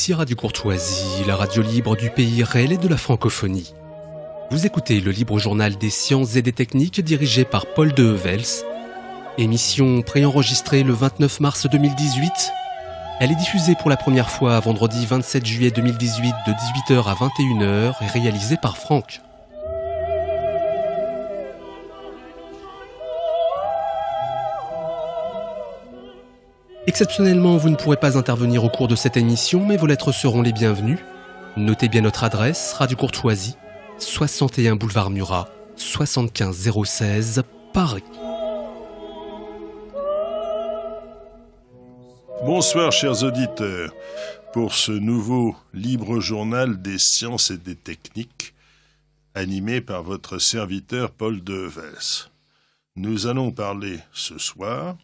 Ici Radio Courtoisie, la radio libre du pays réel et de la francophonie. Vous écoutez le libre journal des sciences et des techniques dirigé par Paul de Hevels. Émission préenregistrée le 29 mars 2018. Elle est diffusée pour la première fois vendredi 27 juillet 2018 de 18h à 21h et réalisée par Franck. Exceptionnellement, vous ne pourrez pas intervenir au cours de cette émission, mais vos lettres seront les bienvenues. Notez bien notre adresse, Radio Courtoisie, 61 boulevard Murat, 75 016, Paris. Bonsoir chers auditeurs, pour ce nouveau libre journal des sciences et des techniques, animé par votre serviteur Paul de Hevels. Nous allons parler ce soir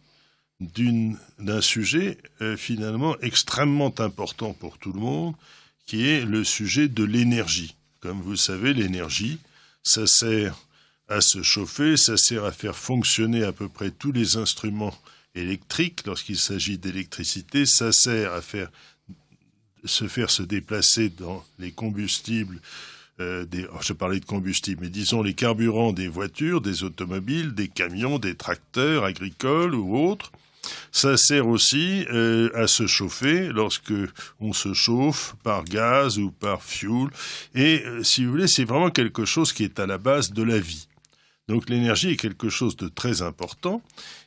d'un sujet finalement extrêmement important pour tout le monde, qui est le sujet de l'énergie. Comme vous le savez, l'énergie, ça sert à se chauffer, ça sert à faire fonctionner à peu près tous les instruments électriques lorsqu'il s'agit d'électricité, ça sert à faire se déplacer dans les combustibles, je parlais de combustible, mais disons les carburants des voitures, des automobiles, des camions, des tracteurs agricoles ou autres. Ça sert aussi à se chauffer lorsque on se chauffe par gaz ou par fioul. Et si vous voulez, c'est vraiment quelque chose qui est à la base de la vie. Donc l'énergie est quelque chose de très important.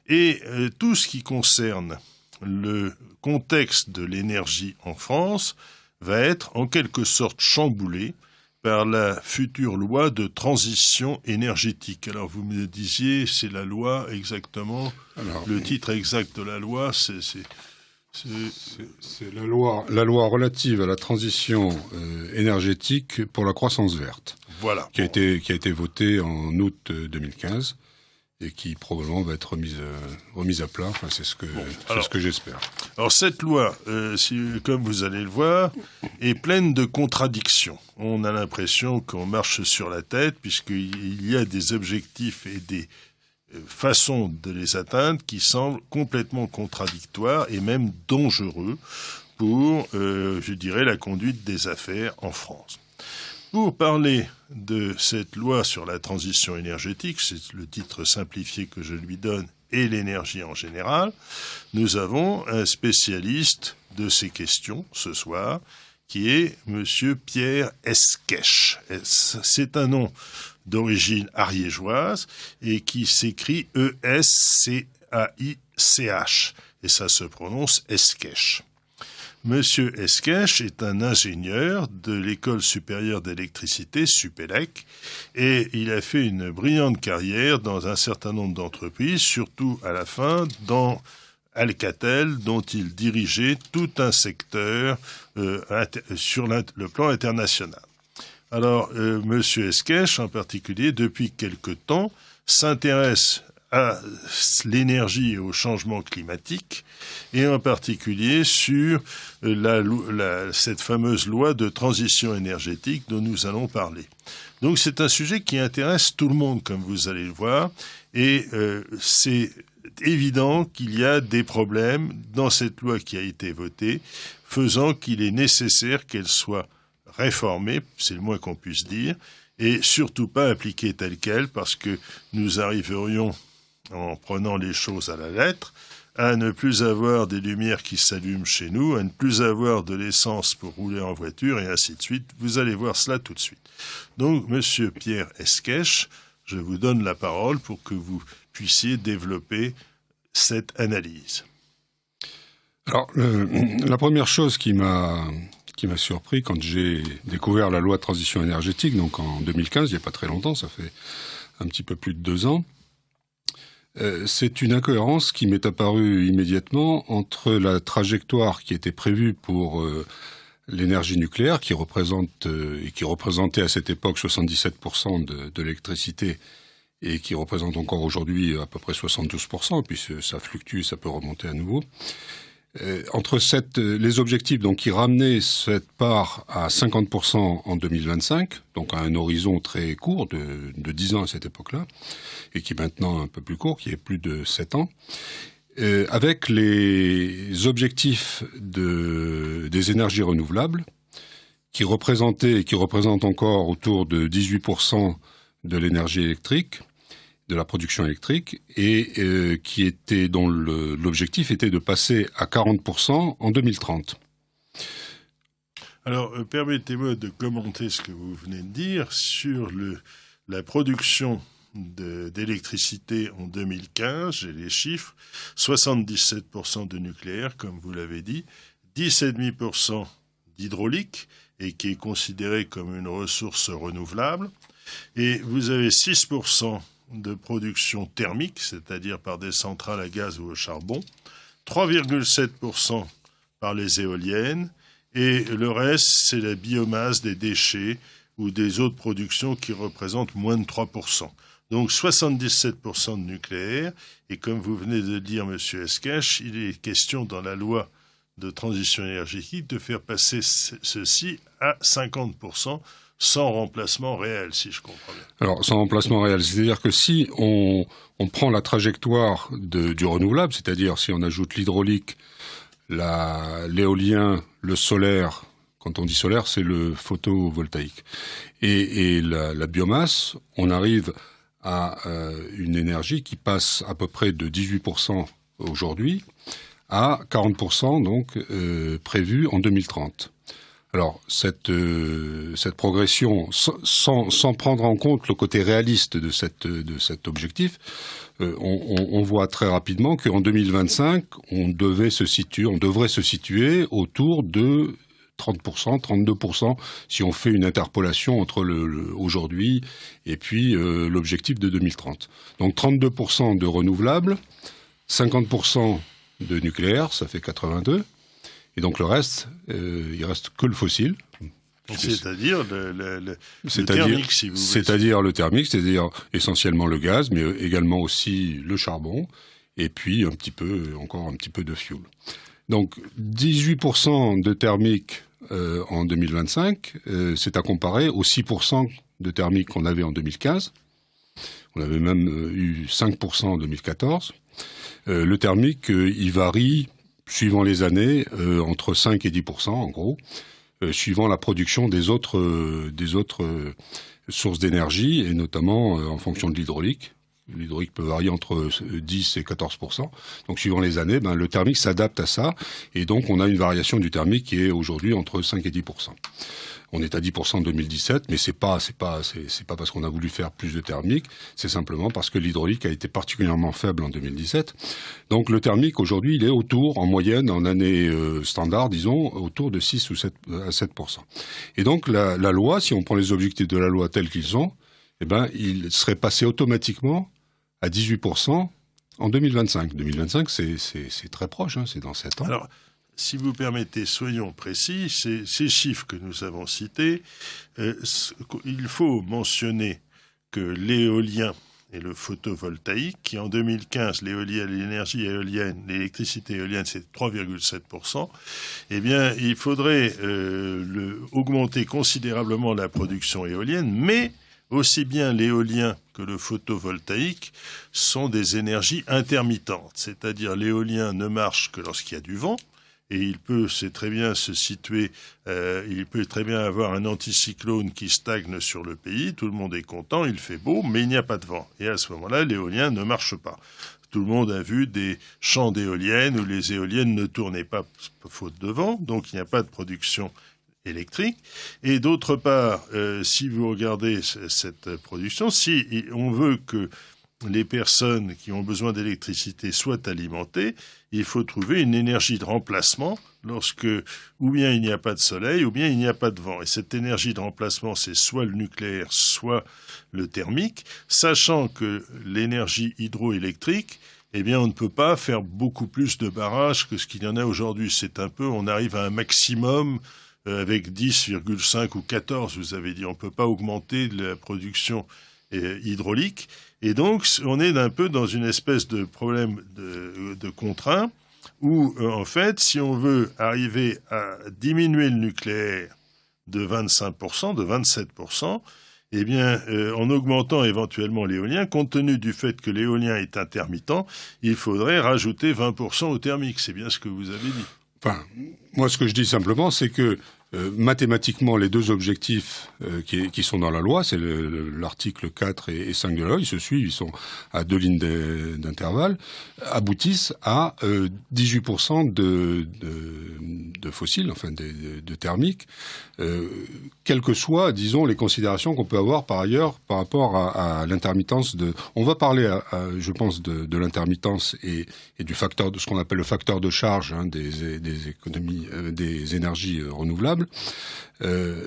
Et tout ce qui concerne le contexte de l'énergie en France va être en quelque sorte chamboulé par la future loi de transition énergétique. Alors vous me disiez, c'est la loi exactement, le titre exact de la loi, c'est la loi relative à la transition énergétique pour la croissance verte. Voilà. Qui a été votée en août 2015 et qui probablement va être remise à plat. Enfin, c'est ce que j'espère. Alors cette loi, comme vous allez le voir, est pleine de contradictions. On a l'impression qu'on marche sur la tête puisqu'il y a des objectifs et des façons de les atteindre qui semblent complètement contradictoires et même dangereux pour, je dirais, la conduite des affaires en France. Pour parler de cette loi sur la transition énergétique, c'est le titre simplifié que je lui donne, et l'énergie en général, nous avons un spécialiste de ces questions ce soir, qui est Monsieur Pierre Esquèche. C'est un nom d'origine ariégeoise et qui s'écrit E-S-C-A-I-C-H, et ça se prononce Esquèche. Monsieur Esquèche est un ingénieur de l'École supérieure d'électricité, Supélec, et il a fait une brillante carrière dans un certain nombre d'entreprises, surtout à la fin dans Alcatel, dont il dirigeait tout un secteur sur le plan international. Alors, Monsieur Esquèche, en particulier, depuis quelque temps, s'intéresse à l'énergie et au changement climatique, et en particulier sur cette fameuse loi de transition énergétique dont nous allons parler. Donc c'est un sujet qui intéresse tout le monde, comme vous allez le voir, et c'est évident qu'il y a des problèmes dans cette loi qui a été votée, faisant qu'il est nécessaire qu'elle soit réformée, c'est le moins qu'on puisse dire, et surtout pas appliquée telle quelle, parce que nous arriverions, en prenant les choses à la lettre, à ne plus avoir des lumières qui s'allument chez nous, à ne plus avoir de l'essence pour rouler en voiture, et ainsi de suite. Vous allez voir cela tout de suite. Donc, Monsieur Pierre Esquèche, je vous donne la parole pour que vous puissiez développer cette analyse. Alors, la première chose qui m'a surpris quand j'ai découvert la loi de transition énergétique, donc en 2015, il n'y a pas très longtemps, ça fait un petit peu plus de 2 ans, c'est une incohérence qui m'est apparue immédiatement entre la trajectoire qui était prévue pour l'énergie nucléaire, qui représentait à cette époque 77% de l'électricité et qui représente encore aujourd'hui à peu près 72%, puis ça fluctue, ça peut remonter à nouveau. Entre les objectifs donc qui ramenaient cette part à 50% en 2025, donc à un horizon très court de 10 ans à cette époque-là, et qui est maintenant un peu plus court, qui est plus de 7 ans, avec les objectifs des énergies renouvelables, qui représentaient et qui représentent encore autour de 18% de l'énergie électrique, de la production électrique, et dont l'objectif était de passer à 40% en 2030. Alors, permettez-moi de commenter ce que vous venez de dire sur la production d'électricité en 2015. J'ai les chiffres, 77% de nucléaire, comme vous l'avez dit, 10,5% d'hydraulique, et qui est considéré comme une ressource renouvelable, et vous avez 6% de production thermique, c'est-à-dire par des centrales à gaz ou au charbon, 3,7% par les éoliennes, et le reste, c'est la biomasse, des déchets ou des autres productions qui représentent moins de 3%. Donc 77% de nucléaire, et comme vous venez de le dire, Monsieur Escache, il est question dans la loi de transition énergétique de faire passer ceci à 50%, sans remplacement réel, si je comprends bien. Alors, sans remplacement réel, c'est-à-dire que si on prend la trajectoire du renouvelable, c'est-à-dire si on ajoute l'hydraulique, l'éolien, le solaire, quand on dit solaire, c'est le photovoltaïque, et la biomasse, on arrive à une énergie qui passe à peu près de 18% aujourd'hui à 40% donc prévue en 2030. Alors cette progression, sans prendre en compte le côté réaliste de cet objectif, on voit très rapidement qu'en 2025, on devrait se situer autour de 30%, 32%, si on fait une interpolation entre aujourd'hui et puis l'objectif de 2030. Donc 32% de renouvelables, 50% de nucléaire, ça fait 82%. Et donc le reste, il reste que le fossile. C'est-à-dire le thermique, si vous voulez. C'est-à-dire le thermique, c'est-à-dire essentiellement le gaz, mais également aussi le charbon, et puis encore un petit peu de fioul. Donc 18% de thermique en 2025, c'est à comparer aux 6% de thermique qu'on avait en 2015. On avait même eu 5% en 2014. Le thermique, il varie suivant les années, entre 5 et 10%, en gros, suivant la production des autres sources d'énergie, et notamment en fonction de l'hydraulique. L'hydraulique peut varier entre 10 et 14%. Donc, suivant les années, le thermique s'adapte à ça, et donc on a une variation du thermique qui est aujourd'hui entre 5 et 10%. On est à 10% en 2017, mais c'est pas parce qu'on a voulu faire plus de thermique, c'est simplement parce que l'hydraulique a été particulièrement faible en 2017. Donc le thermique aujourd'hui, il est autour, en moyenne, en année standard, disons, autour de 6 ou 7%. Et donc la loi, si on prend les objectifs de la loi tels qu'ils sont, il serait passé automatiquement à 18% en 2025. 2025, c'est très proche, c'est dans 7 ans. Alors, si vous permettez, soyons précis, ces chiffres que nous avons cités, il faut mentionner que l'éolien et le photovoltaïque, qui en 2015, l'énergie éolienne, l'électricité éolienne, c'est 3,7%, eh bien, il faudrait augmenter considérablement la production éolienne, mais aussi bien l'éolien que le photovoltaïque sont des énergies intermittentes, c'est-à-dire l'éolien ne marche que lorsqu'il y a du vent, et il peut très bien se situer, il peut très bien avoir un anticyclone qui stagne sur le pays, tout le monde est content, il fait beau, mais il n'y a pas de vent. Et à ce moment-là, l'éolien ne marche pas. Tout le monde a vu des champs d'éoliennes où les éoliennes ne tournaient pas faute de vent, donc il n'y a pas de production électrique. Et d'autre part, si vous regardez cette production, si on veut que les personnes qui ont besoin d'électricité soient alimentées, il faut trouver une énergie de remplacement lorsque ou bien il n'y a pas de soleil ou bien il n'y a pas de vent. Et cette énergie de remplacement, c'est soit le nucléaire, soit le thermique, sachant que l'énergie hydroélectrique, eh bien, on ne peut pas faire beaucoup plus de barrages que ce qu'il y en a aujourd'hui. On arrive à un maximum avec 10,5 ou 14, vous avez dit. On ne peut pas augmenter la production hydraulique. Et donc, on est un peu dans une espèce de problème de contraint où, en fait, si on veut arriver à diminuer le nucléaire de 25%, de 27%, eh bien, en augmentant éventuellement l'éolien, compte tenu du fait que l'éolien est intermittent, il faudrait rajouter 20% au thermique. C'est bien ce que vous avez dit. Enfin, moi, ce que je dis simplement, c'est que mathématiquement, les deux objectifs qui sont dans la loi, c'est l'article 4 et 5 de la loi, ils se suivent, ils sont à 2 lignes d'intervalle, aboutissent à 18% de fossiles, enfin de thermiques, quelles que soient, disons, les considérations qu'on peut avoir par ailleurs par rapport à l'intermittence de... On va parler, je pense, de l'intermittence et du facteur, de ce qu'on appelle le facteur de charge des économies, des énergies renouvelables.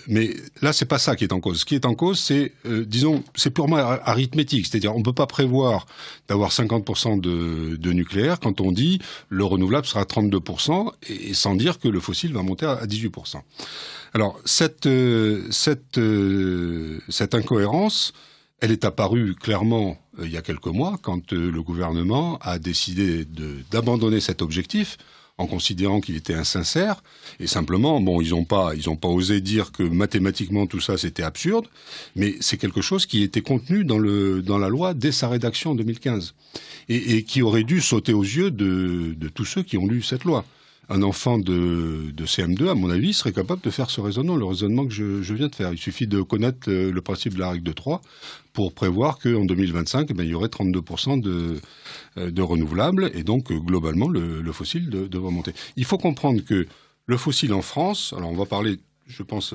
Mais là, c'est pas ça qui est en cause. Ce qui est en cause, c'est, disons, c'est purement arithmétique. C'est-à-dire, on peut pas prévoir d'avoir 50% de nucléaire quand on dit le renouvelable sera à 32%, et sans dire que le fossile va monter à 18%. Alors, cette incohérence, elle est apparue clairement il y a quelques mois, quand le gouvernement a décidé d'abandonner cet objectif, en considérant qu'il était insincère, et simplement, bon, ils ont pas osé dire que mathématiquement tout ça c'était absurde, mais c'est quelque chose qui était contenu dans la loi dès sa rédaction en 2015, et qui aurait dû sauter aux yeux de tous ceux qui ont lu cette loi. Un enfant de CM2, à mon avis, serait capable de faire ce raisonnement, le raisonnement que je viens de faire. Il suffit de connaître le principe de la règle de 3 pour prévoir qu'en 2025, il y aurait 32% de renouvelables, et donc globalement, le fossile devrait monter. Il faut comprendre que le fossile en France, alors on va parler, je pense...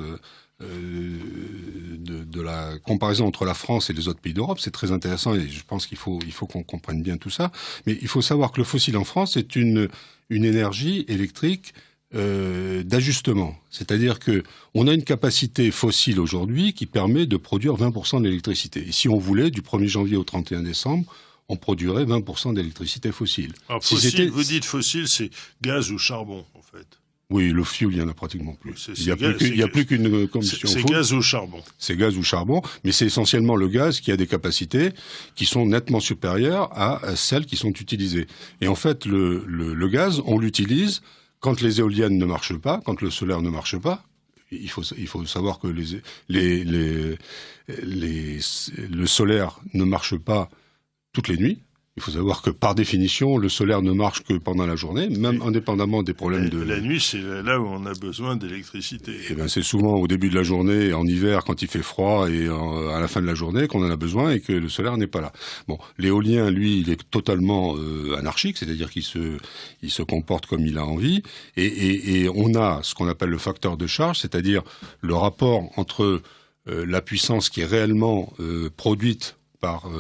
de la comparaison entre la France et les autres pays d'Europe, c'est très intéressant et je pense qu'il faut qu'on comprenne bien tout ça. Mais il faut savoir que le fossile en France est une énergie électrique d'ajustement. C'est-à-dire que on a une capacité fossile aujourd'hui qui permet de produire 20% de l'électricité. Et si on voulait, du 1er janvier au 31 décembre, on produirait 20% d'électricité fossile. Alors fossile, vous dites fossile, c'est gaz ou charbon en fait. Oui, le fuel, il n'y en a pratiquement plus. Il n'y a plus qu'une combustion. C'est gaz ou charbon. C'est gaz ou charbon, mais c'est essentiellement le gaz qui a des capacités qui sont nettement supérieures à celles qui sont utilisées. Et en fait, le gaz, on l'utilise quand les éoliennes ne marchent pas, quand le solaire ne marche pas. Il faut savoir que le solaire ne marche pas toutes les nuits. Il faut savoir que, par définition, le solaire ne marche que pendant la journée, même indépendamment des problèmes de... La nuit, c'est là où on a besoin d'électricité. Eh ben, c'est souvent au début de la journée, en hiver, quand il fait froid, et à la fin de la journée, qu'on en a besoin et que le solaire n'est pas là. Bon, l'éolien, lui, il est totalement anarchique, c'est-à-dire qu'il se comporte comme il a envie, et on a ce qu'on appelle le facteur de charge, c'est-à-dire le rapport entre la puissance qui est réellement produite par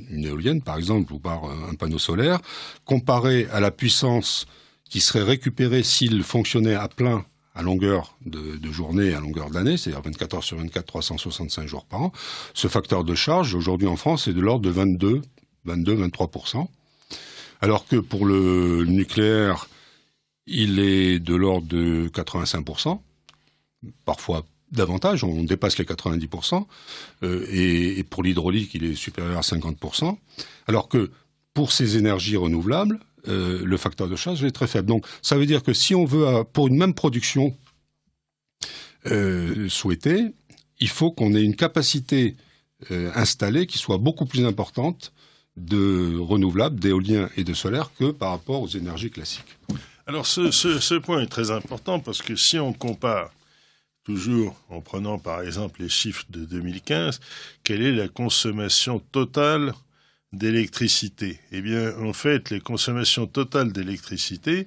une éolienne, par exemple, ou par un panneau solaire, comparé à la puissance qui serait récupérée s'il fonctionnait à plein à longueur de journée, à longueur d'année, c'est-à-dire 24 heures sur 24, 365 jours par an. Ce facteur de charge, aujourd'hui en France, est de l'ordre de 23%. Alors que pour le nucléaire, il est de l'ordre de 85%, parfois davantage, on dépasse les 90%, et pour l'hydraulique, il est supérieur à 50%, alors que pour ces énergies renouvelables, le facteur de charge est très faible. Donc ça veut dire que si on veut, pour une même production souhaitée, il faut qu'on ait une capacité installée qui soit beaucoup plus importante de renouvelables, d'éolien et de solaire que par rapport aux énergies classiques. Alors ce point est très important parce que si on compare toujours en prenant par exemple les chiffres de 2015, quelle est la consommation totale d'électricité? Eh bien, en fait, les consommations totales d'électricité,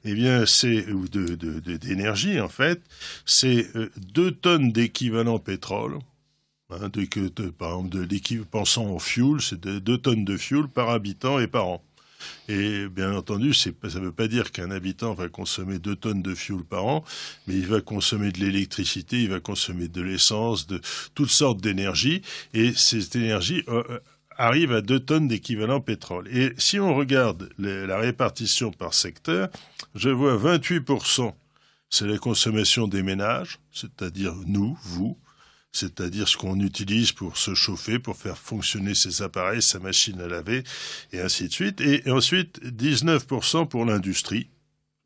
eh bien, ou d'énergie, en fait, c'est 2 tonnes d'équivalent pétrole. Hein, par exemple, pensons au fuel, c'est 2 tonnes de fuel par habitant et par an. Et bien entendu, ça ne veut pas dire qu'un habitant va consommer 2 tonnes de fuel par an, mais il va consommer de l'électricité, il va consommer de l'essence, de toutes sortes d'énergie, et cette énergie arrive à 2 tonnes d'équivalent pétrole. Et si on regarde la répartition par secteur, je vois 28%, c'est la consommation des ménages, c'est-à-dire nous, vous, c'est-à-dire ce qu'on utilise pour se chauffer, pour faire fonctionner ses appareils, sa machine à laver, et ainsi de suite. Et ensuite, 19% pour l'industrie,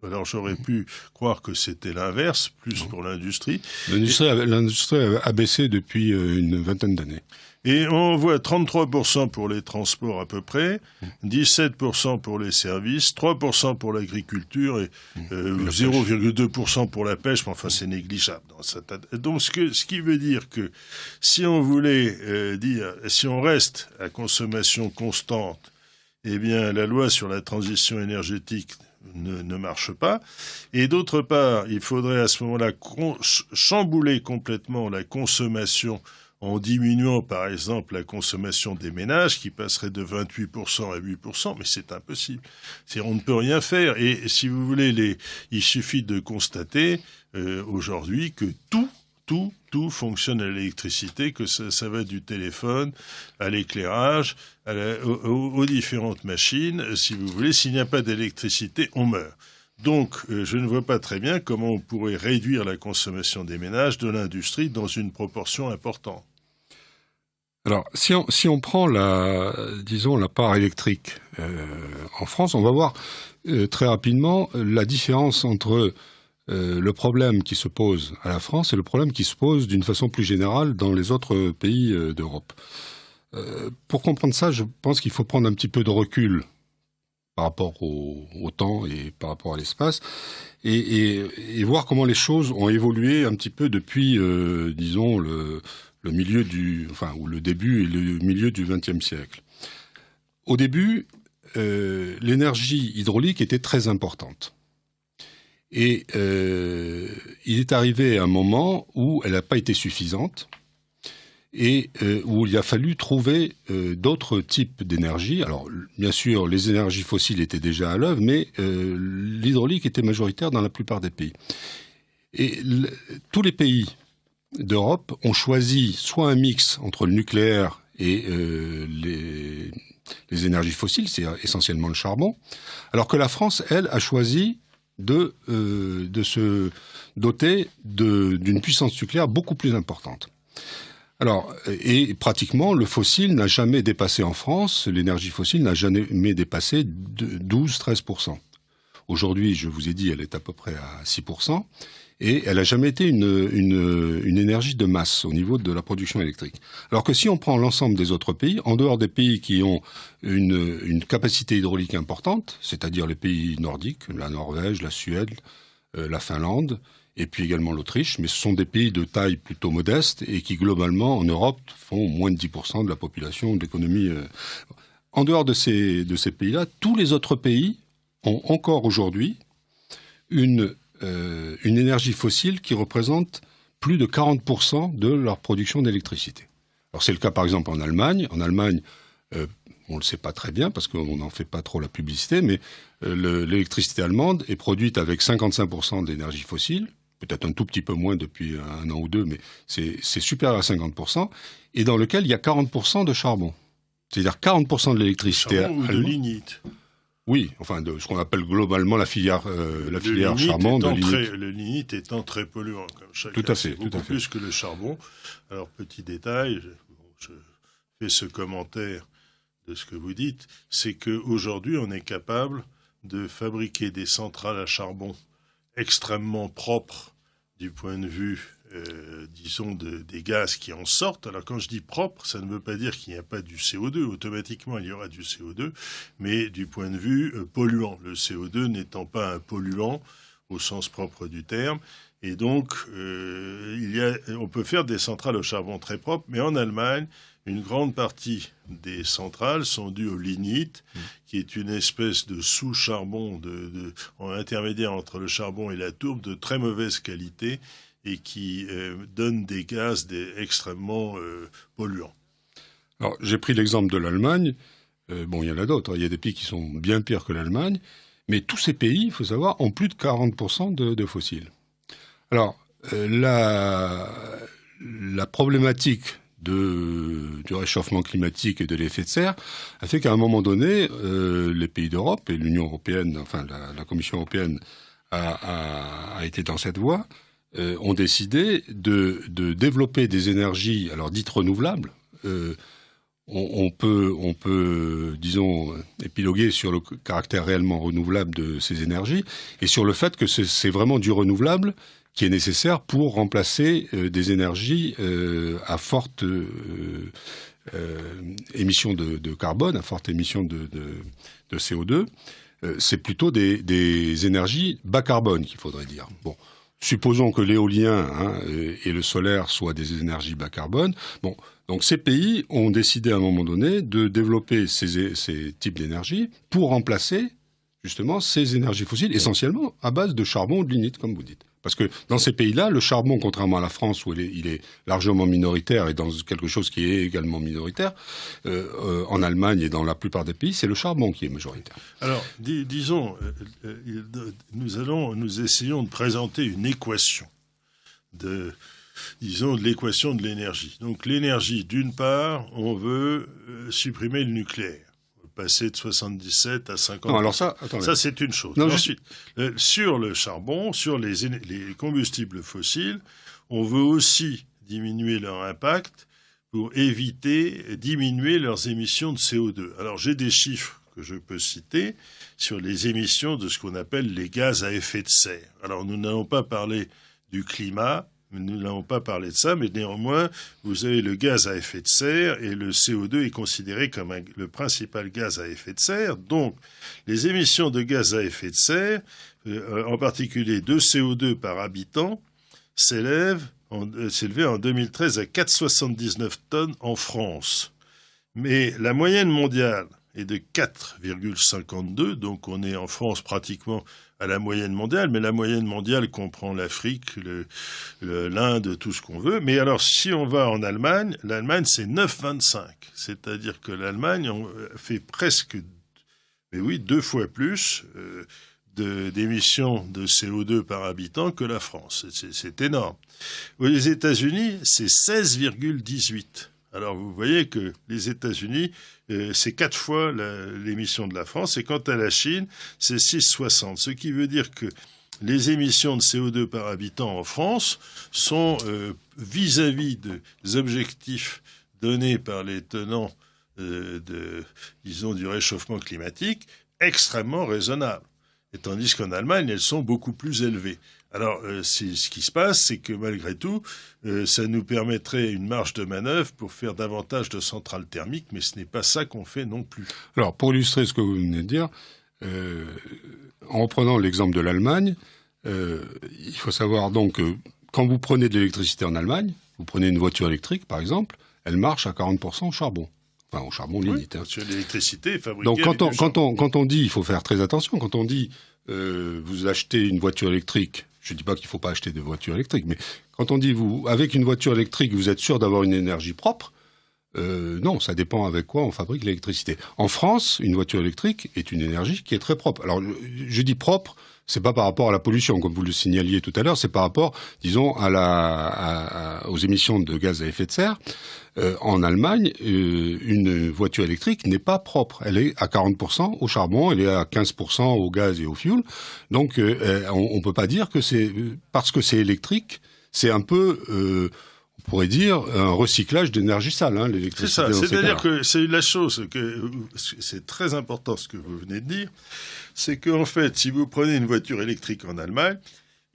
Alors j'aurais pu croire que c'était l'inverse, plus pour l'industrie. L'industrie a baissé depuis une vingtaine d'années. Et on voit 33% pour les transports à peu près, 17% pour les services, 3% pour l'agriculture et 0,2% pour la pêche, mais enfin c'est négligeable. Donc ce qui veut dire que si on voulait si on reste à consommation constante, eh bien la loi sur la transition énergétique ne marche pas. Et d'autre part, il faudrait à ce moment-là chambouler complètement la consommation en diminuant, par exemple, la consommation des ménages, qui passerait de 28% à 8%, mais c'est impossible. On ne peut rien faire. Et si vous voulez, il suffit de constater aujourd'hui que tout fonctionne à l'électricité, que ça va du téléphone à l'éclairage, aux différentes machines. Si vous voulez, s'il n'y a pas d'électricité, on meurt. Donc, je ne vois pas très bien comment on pourrait réduire la consommation des ménages de l'industrie dans une proportion importante. Alors, si on prend la part électrique en France, on va voir très rapidement la différence entre le problème qui se pose à la France et le problème qui se pose d'une façon plus générale dans les autres pays d'Europe. Pour comprendre ça, je pense qu'il faut prendre un petit peu de recul par rapport au temps et par rapport à l'espace et voir comment les choses ont évolué un petit peu depuis, disons, le milieu ou le début et le milieu du XXe siècle. Au début, l'énergie hydraulique était très importante. Et il est arrivé un moment où elle n'a pas été suffisante et où il a fallu trouver d'autres types d'énergie. Alors, bien sûr, les énergies fossiles étaient déjà à l'œuvre, mais l'hydraulique était majoritaire dans la plupart des pays. Et tous les pays d'Europe ont choisi soit un mix entre le nucléaire et les énergies fossiles, c'est essentiellement le charbon, alors que la France, elle, a choisi de se doter d'une puissance nucléaire beaucoup plus importante. Alors, et pratiquement, le fossile n'a jamais dépassé en France, l'énergie fossile n'a jamais dépassé 12-13%. Aujourd'hui, je vous ai dit, elle est à peu près à 6%. Et elle n'a jamais été une énergie de masse au niveau de la production électrique. Alors que si on prend l'ensemble des autres pays, en dehors des pays qui ont une capacité hydraulique importante, c'est-à-dire les pays nordiques, la Norvège, la Suède, la Finlande, et puis également l'Autriche, mais ce sont des pays de taille plutôt modeste et qui globalement en Europe font moins de 10% de la population, de l'économie. En dehors de ces pays-là, tous les autres pays ont encore aujourd'hui une énergie fossile qui représente plus de 40% de leur production d'électricité. Alors c'est le cas par exemple en Allemagne. En Allemagne, on ne le sait pas très bien parce qu'on n'en fait pas trop la publicité, mais l'électricité allemande est produite avec 55% d'énergie fossile, peut-être un tout petit peu moins depuis un an ou deux, mais c'est supérieur à 50%, et dans lequel il y a 40% de charbon. C'est-à-dire 40% de l'électricité charbon ou de lignite. Oui, enfin, de ce qu'on appelle globalement la filière charbon. Le lignite étant très polluant, comme chacun. Tout à fait, beaucoup plus que le charbon. Alors, petit détail, je fais ce commentaire de ce que vous dites, c'est qu'aujourd'hui, on est capable de fabriquer des centrales à charbon extrêmement propres du point de vue, disons, des gaz qui en sortent. Alors quand je dis propre, ça ne veut pas dire qu'il n'y a pas du CO2. Automatiquement, il y aura du CO2, mais du point de vue polluant. Le CO2 n'étant pas un polluant au sens propre du terme. Et donc, on peut faire des centrales au charbon très propres, mais en Allemagne, une grande partie des centrales sont dues au lignite, qui est une espèce de sous-charbon en intermédiaire entre le charbon et la tourbe de très mauvaise qualité et qui donne des gaz extrêmement polluants. Alors, j'ai pris l'exemple de l'Allemagne. Il y en a d'autres. Il y a des pays qui sont bien pires que l'Allemagne. Mais tous ces pays, il faut savoir, ont plus de 40% de fossiles. Alors, la problématique du réchauffement climatique et de l'effet de serre a fait qu'à un moment donné, les pays d'Europe et l'Union européenne, enfin la Commission européenne a été dans cette voie, ont décidé de développer des énergies, alors dites renouvelables, on peut, disons, épiloguer sur le caractère réellement renouvelable de ces énergies et sur le fait que c'est vraiment du renouvelable qui est nécessaire pour remplacer des énergies à forte émission de carbone, à forte émission de CO2. C'est plutôt des énergies bas carbone qu'il faudrait dire. Bon, supposons que l'éolien et le solaire soient des énergies bas carbone. Bon, donc ces pays ont décidé à un moment donné de développer ces types d'énergie pour remplacer justement ces énergies fossiles, essentiellement à base de charbon ou de lignite, comme vous dites. Parce que dans ces pays-là, le charbon, contrairement à la France où il est largement minoritaire et dans quelque chose qui est également minoritaire, en Allemagne et dans la plupart des pays, c'est le charbon qui est majoritaire. Alors, disons, nous essayons de présenter une équation de l'équation de l'énergie. Donc l'énergie, d'une part, on veut supprimer le nucléaire. Passer de 77 à 50. Non, alors ça, attendez. Ça, c'est une chose. Non, ensuite, sur le charbon, sur les combustibles fossiles, on veut aussi diminuer leur impact pour diminuer leurs émissions de CO2. Alors, j'ai des chiffres que je peux citer sur les émissions de ce qu'on appelle les gaz à effet de serre. Alors, nous n'allons pas parler du climat, nous n'avons pas parlé de ça, mais néanmoins, vous avez le gaz à effet de serre et le CO2 est considéré comme le principal gaz à effet de serre. Donc, les émissions de gaz à effet de serre, en particulier de CO2 par habitant, s'élevaient en 2013 à 4,79 tonnes en France. Mais la moyenne mondiale est de 4,52, donc on est en France pratiquement à la moyenne mondiale, mais la moyenne mondiale comprend l'Afrique, l'Inde, tout ce qu'on veut. Mais alors, si on va en Allemagne, l'Allemagne, c'est 9,25. C'est-à-dire que l'Allemagne fait presque, mais oui, 2 fois plus d'émissions de CO2 par habitant que la France. C'est énorme. Les États-Unis, c'est 16,18. Alors, vous voyez que les États-Unis, c'est 4 fois l'émission de la France. Et quant à la Chine, c'est 6,60. Ce qui veut dire que les émissions de CO2 par habitant en France sont, vis-à-vis des objectifs donnés par les tenants du réchauffement climatique, extrêmement raisonnables. Et tandis qu'en Allemagne, elles sont beaucoup plus élevées. Alors, ce qui se passe, c'est que malgré tout, ça nous permettrait une marge de manœuvre pour faire davantage de centrales thermiques, mais ce n'est pas ça qu'on fait non plus. Alors, pour illustrer ce que vous venez de dire, en reprenant l'exemple de l'Allemagne, il faut savoir donc que quand vous prenez de l'électricité en Allemagne, vous prenez une voiture électrique, par exemple, elle marche à 40% au charbon. Enfin, au charbon lignite. Oui, sur l'électricité fabriquée. Donc, quand on dit, il faut faire très attention, quand on dit vous achetez une voiture électrique, je ne dis pas qu'il ne faut pas acheter de voiture électrique, mais quand on dit avec une voiture électrique, vous êtes sûr d'avoir une énergie propre, non, ça dépend avec quoi on fabrique l'électricité. En France, une voiture électrique est une énergie qui est très propre. Alors, je dis propre, c'est pas par rapport à la pollution, comme vous le signaliez tout à l'heure, c'est par rapport, disons, aux émissions de gaz à effet de serre. En Allemagne, une voiture électrique n'est pas propre. Elle est à 40% au charbon, elle est à 15% au gaz et au fioul. Donc, on peut pas dire que c'est parce que c'est électrique, c'est un peu, on pourrait dire, un recyclage d'énergie sale, l'électricité. C'est ça, c'est-à-dire que c'est la chose, c'est très important ce que vous venez de dire, c'est qu'en fait, si vous prenez une voiture électrique en Allemagne,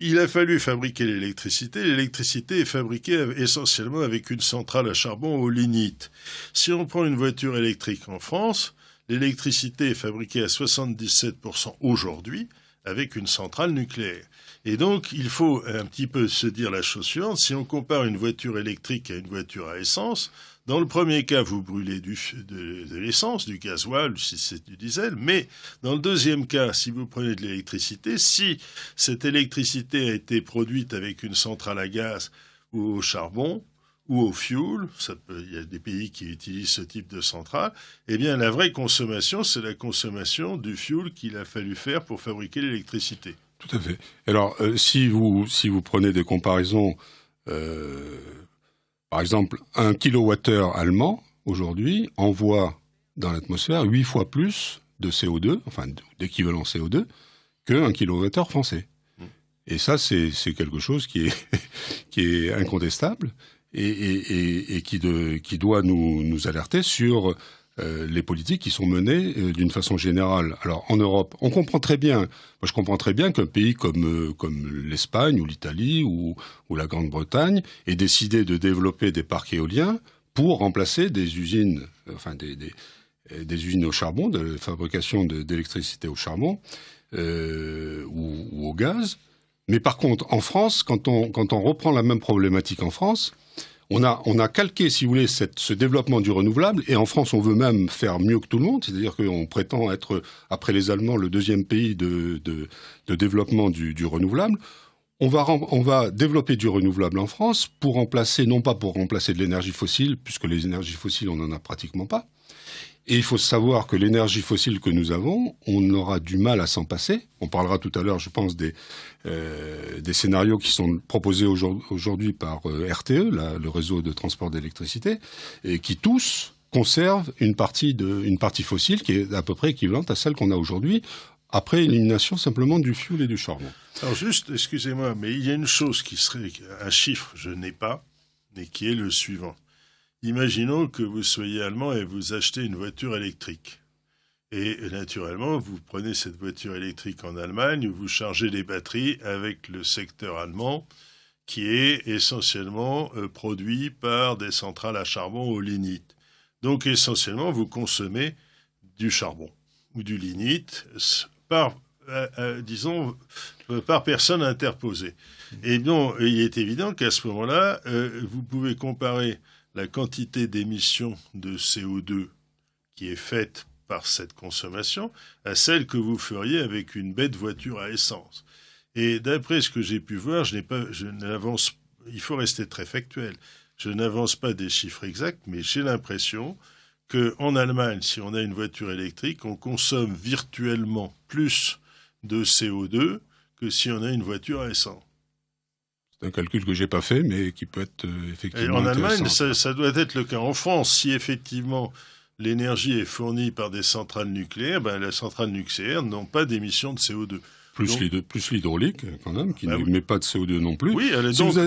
il a fallu fabriquer l'électricité. L'électricité est fabriquée essentiellement avec une centrale à charbon au lignite. Si on prend une voiture électrique en France, l'électricité est fabriquée à 77% aujourd'hui avec une centrale nucléaire. Et donc, il faut un petit peu se dire la chose suivante. Si on compare une voiture électrique à une voiture à essence, dans le premier cas, vous brûlez de l'essence, du gasoil, si c'est du diesel. Mais dans le deuxième cas, si vous prenez de l'électricité, si cette électricité a été produite avec une centrale à gaz ou au charbon ou au fioul, il y a des pays qui utilisent ce type de centrale, eh bien la vraie consommation, c'est la consommation du fioul qu'il a fallu faire pour fabriquer l'électricité. Tout à fait. Alors, si vous prenez des comparaisons, par exemple, un kilowattheure allemand, aujourd'hui, envoie dans l'atmosphère 8 fois plus de CO2, enfin d'équivalent CO2, qu'un kilowattheure français. Et ça, c'est quelque chose qui est incontestable. et qui doit nous alerter sur les politiques qui sont menées d'une façon générale. Alors en Europe, on comprend très bien. Moi, je comprends très bien qu'un pays comme l'Espagne ou l'Italie ou la Grande-Bretagne ait décidé de développer des parcs éoliens pour remplacer des usines, des usines au charbon, de fabrication d'électricité au charbon ou au gaz. Mais par contre, en France, quand on reprend la même problématique en France, on a calqué, si vous voulez, ce développement du renouvelable, et en France, on veut même faire mieux que tout le monde, c'est-à-dire qu'on prétend être, après les Allemands, le deuxième pays de développement du renouvelable. On va développer du renouvelable en France pour remplacer, non pas pour remplacer de l'énergie fossile, puisque les énergies fossiles, on n'en a pratiquement pas. Et il faut savoir que l'énergie fossile que nous avons, on aura du mal à s'en passer. On parlera tout à l'heure, je pense, des scénarios qui sont proposés aujourd'hui par RTE, le réseau de transport d'électricité, et qui tous conservent une partie fossile qui est à peu près équivalente à celle qu'on a aujourd'hui, après élimination simplement du fioul et du charbon. Alors juste, excusez-moi, mais il y a une chose qui serait un chiffre, je n'ai pas, mais qui est le suivant. Imaginons que vous soyez allemand et vous achetez une voiture électrique. Et naturellement, vous prenez cette voiture électrique en Allemagne, où vous chargez les batteries avec le secteur allemand, qui est essentiellement produit par des centrales à charbon au lignite. Donc essentiellement, vous consommez du charbon ou du lignite par personne interposée. Et donc, il est évident qu'à ce moment-là, vous pouvez comparer la quantité d'émissions de CO2 qui est faite par cette consommation à celle que vous feriez avec une bête voiture à essence. Et d'après ce que j'ai pu voir, il faut rester très factuel. Je n'avance pas des chiffres exacts, mais j'ai l'impression qu'en Allemagne, si on a une voiture électrique, on consomme virtuellement plus de CO2 que si on a une voiture à essence. C'est un calcul que j'ai pas fait, mais qui peut être effectivement intéressant. En Allemagne, ça doit être le cas. En France, si effectivement l'énergie est fournie par des centrales nucléaires, les centrales nucléaires n'ont pas d'émissions de CO2. Plus l'hydraulique, quand même, qui n'émet pas de CO2 non plus. Oui,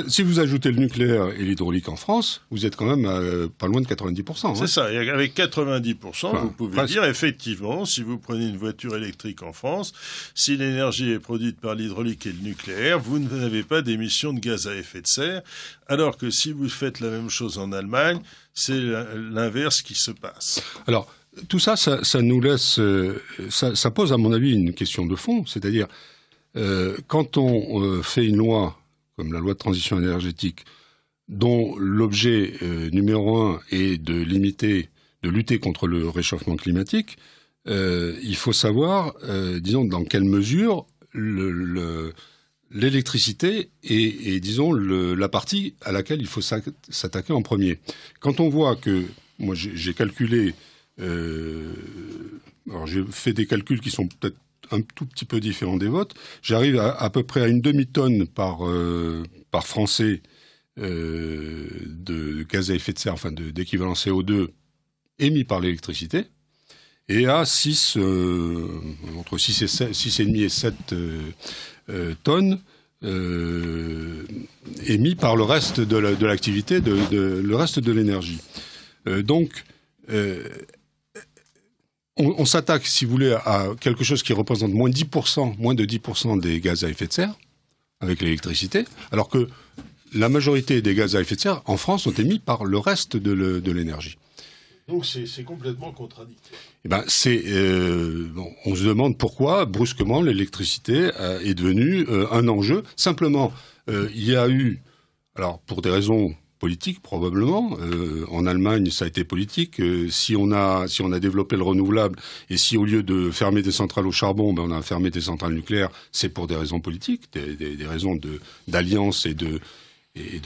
si vous ajoutez le nucléaire et l'hydraulique en France, vous êtes quand même pas loin de 90%. C'est ça. Et avec 90%, vous pouvez dire, effectivement, si vous prenez une voiture électrique en France, si l'énergie est produite par l'hydraulique et le nucléaire, vous n'avez pas d'émissions de gaz à effet de serre, alors que si vous faites la même chose en Allemagne, c'est l'inverse qui se passe. Alors, tout ça nous laisse, ça pose à mon avis une question de fond, c'est-à-dire quand on fait une loi comme la loi de transition énergétique, dont l'objet numéro 1 est de lutter contre le réchauffement climatique, il faut savoir, disons, dans quelle mesure l'électricité est disons, la partie à laquelle il faut s'attaquer en premier. Quand on voit que, moi j'ai calculé. Alors j'ai fait des calculs qui sont peut-être un tout petit peu différents des vôtres. J'arrive à peu près à une demi-tonne par Français de gaz à effet de serre, enfin d'équivalent CO2 émis par l'électricité, et à entre 6,5 et 7 tonnes émis par le reste de l'activité, le reste de l'énergie. Donc on s'attaque, si vous voulez, à quelque chose qui représente moins de 10% des gaz à effet de serre avec l'électricité, alors que la majorité des gaz à effet de serre en France sont émis par le reste de l'énergie. Donc c'est complètement contradictoire. On se demande pourquoi, brusquement, l'électricité est devenue un enjeu. Simplement, il y a eu, alors pour des raisons politique probablement. En Allemagne, ça a été politique. Si on a développé le renouvelable et si au lieu de fermer des centrales au charbon, on a fermé des centrales nucléaires, c'est pour des raisons politiques, des raisons d'alliance et de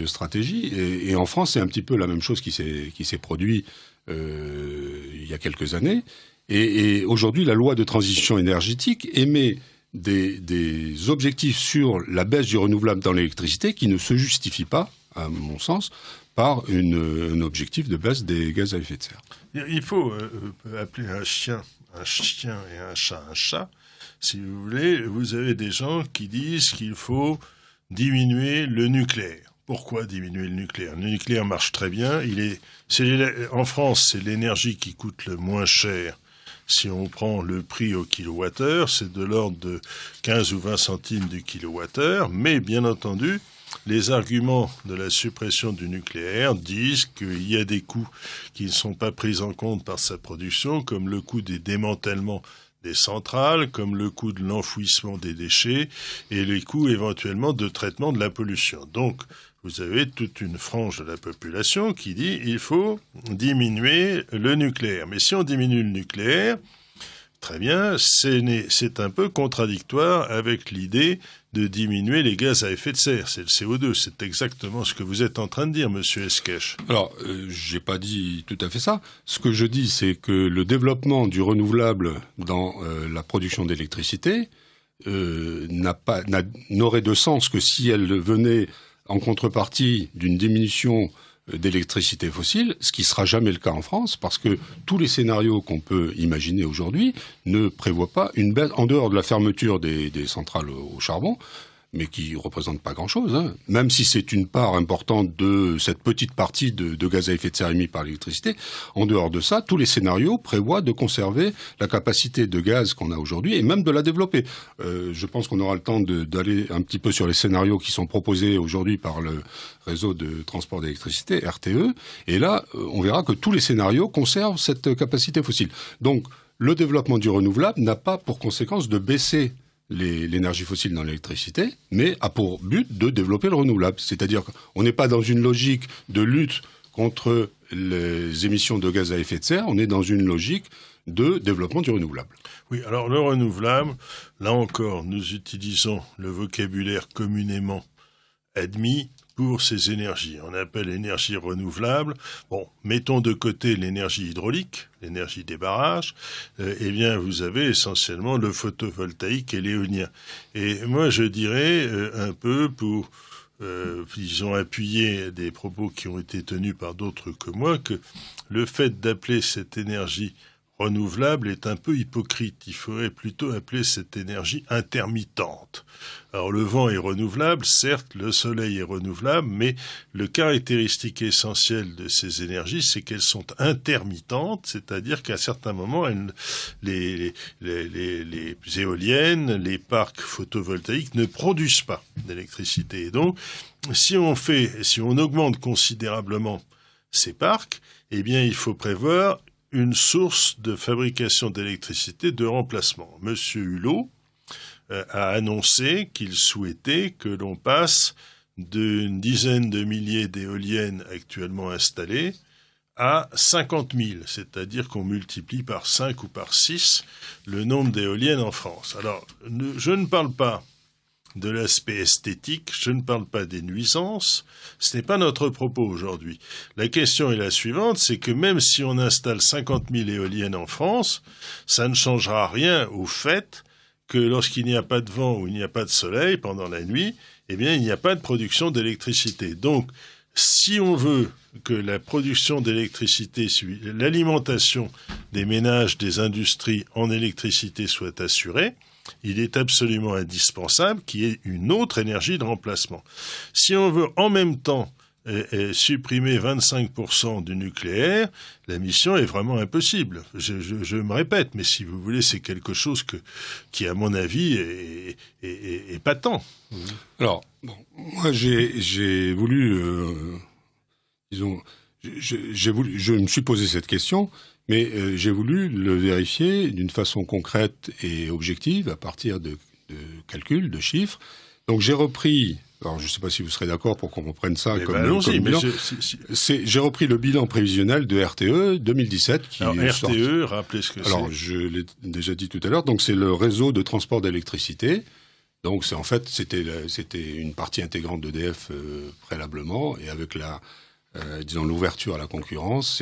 stratégie. Et en France, c'est un petit peu la même chose qui s'est produit il y a quelques années. Et aujourd'hui, la loi de transition énergétique émet des objectifs sur la baisse du renouvelable dans l'électricité qui ne se justifient pas, à mon sens, par un objectif de baisse des gaz à effet de serre. Il faut appeler un chien et un chat. Si vous voulez, vous avez des gens qui disent qu'il faut diminuer le nucléaire. Pourquoi diminuer le nucléaire? Le nucléaire marche très bien. En France, c'est l'énergie qui coûte le moins cher. Si on prend le prix au kilowattheure, c'est de l'ordre de 15 ou 20 centimes du kilowattheure. Mais bien entendu, les arguments de la suppression du nucléaire disent qu'il y a des coûts qui ne sont pas pris en compte par sa production, comme le coût des démantèlements des centrales, comme le coût de l'enfouissement des déchets et les coûts éventuellement de traitement de la pollution. Donc, vous avez toute une frange de la population qui dit il faut diminuer le nucléaire. Mais si on diminue le nucléaire, très bien, c'est un peu contradictoire avec l'idée de diminuer les gaz à effet de serre. C'est le CO2. C'est exactement ce que vous êtes en train de dire, monsieur Esquèche. Alors, j'ai pas dit tout à fait ça. Ce que je dis, c'est que le développement du renouvelable dans la production d'électricité n'aurait de sens que si elle venait en contrepartie d'une diminution d'électricité fossile, ce qui sera jamais le cas en France, parce que tous les scénarios qu'on peut imaginer aujourd'hui ne prévoient pas une baisse, en dehors de la fermeture des centrales au charbon, mais qui représente pas grand-chose, hein. Même si c'est une part importante de cette petite partie de gaz à effet de serre émis par l'électricité, en dehors de ça, tous les scénarios prévoient de conserver la capacité de gaz qu'on a aujourd'hui et même de la développer. Je pense qu'on aura le temps d'aller un petit peu sur les scénarios qui sont proposés aujourd'hui par le réseau de transport d'électricité, RTE, et là, on verra que tous les scénarios conservent cette capacité fossile. Donc, le développement du renouvelable n'a pas pour conséquence de baisser l'énergie fossile dans l'électricité, mais a pour but de développer le renouvelable. C'est-à-dire qu'on n'est pas dans une logique de lutte contre les émissions de gaz à effet de serre, on est dans une logique de développement du renouvelable. Oui, alors le renouvelable, là encore, nous utilisons le vocabulaire communément admis pour ces énergies. On appelle énergie renouvelable. Bon, mettons de côté l'énergie hydraulique, l'énergie des barrages. Eh bien, vous avez essentiellement le photovoltaïque et l'éolien. Et moi, je dirais un peu pour, ils ont appuyé des propos qui ont été tenus par d'autres que moi, que le fait d'appeler cette énergie renouvelable est un peu hypocrite. Il faudrait plutôt appeler cette énergie intermittente. Alors le vent est renouvelable, certes, le soleil est renouvelable, mais le caractéristique essentiel de ces énergies, c'est qu'elles sont intermittentes, c'est-à-dire qu'à certains moments, les éoliennes, les parcs photovoltaïques ne produisent pas d'électricité. Et donc, si on augmente considérablement ces parcs, eh bien, il faut prévoir une source de fabrication d'électricité de remplacement. Monsieur Hulot a annoncé qu'il souhaitait que l'on passe d'une dizaine de milliers d'éoliennes actuellement installées à 50 000, c'est-à-dire qu'on multiplie par 5 ou par 6 le nombre d'éoliennes en France. Alors, je ne parle pas de l'aspect esthétique, je ne parle pas des nuisances, ce n'est pas notre propos aujourd'hui. La question est la suivante, c'est que même si on installe 50 000 éoliennes en France, ça ne changera rien au fait que lorsqu'il n'y a pas de vent ou il n'y a pas de soleil pendant la nuit, eh bien il n'y a pas de production d'électricité. Donc, si on veut que la production d'électricité, l'alimentation des ménages, des industries en électricité soit assurée, il est absolument indispensable qu'il y ait une autre énergie de remplacement. Si on veut en même temps supprimer 25% du nucléaire, la mission est vraiment impossible. Je me répète, mais si vous voulez, c'est quelque chose qui, à mon avis, est patent. Alors, bon, moi, j'ai voulu, je me suis posé cette question, mais j'ai voulu le vérifier d'une façon concrète et objective à partir de calculs, de chiffres. Donc j'ai repris, alors je ne sais pas si vous serez d'accord pour qu'on reprenne ça comme bilan. J'ai repris le bilan prévisionnel de RTE 2017. Alors RTE, rappelez ce que c'est. Alors je l'ai déjà dit tout à l'heure, donc c'est le réseau de transport d'électricité. Donc c'était une partie intégrante d'EDF préalablement, et avec l'ouverture à la concurrence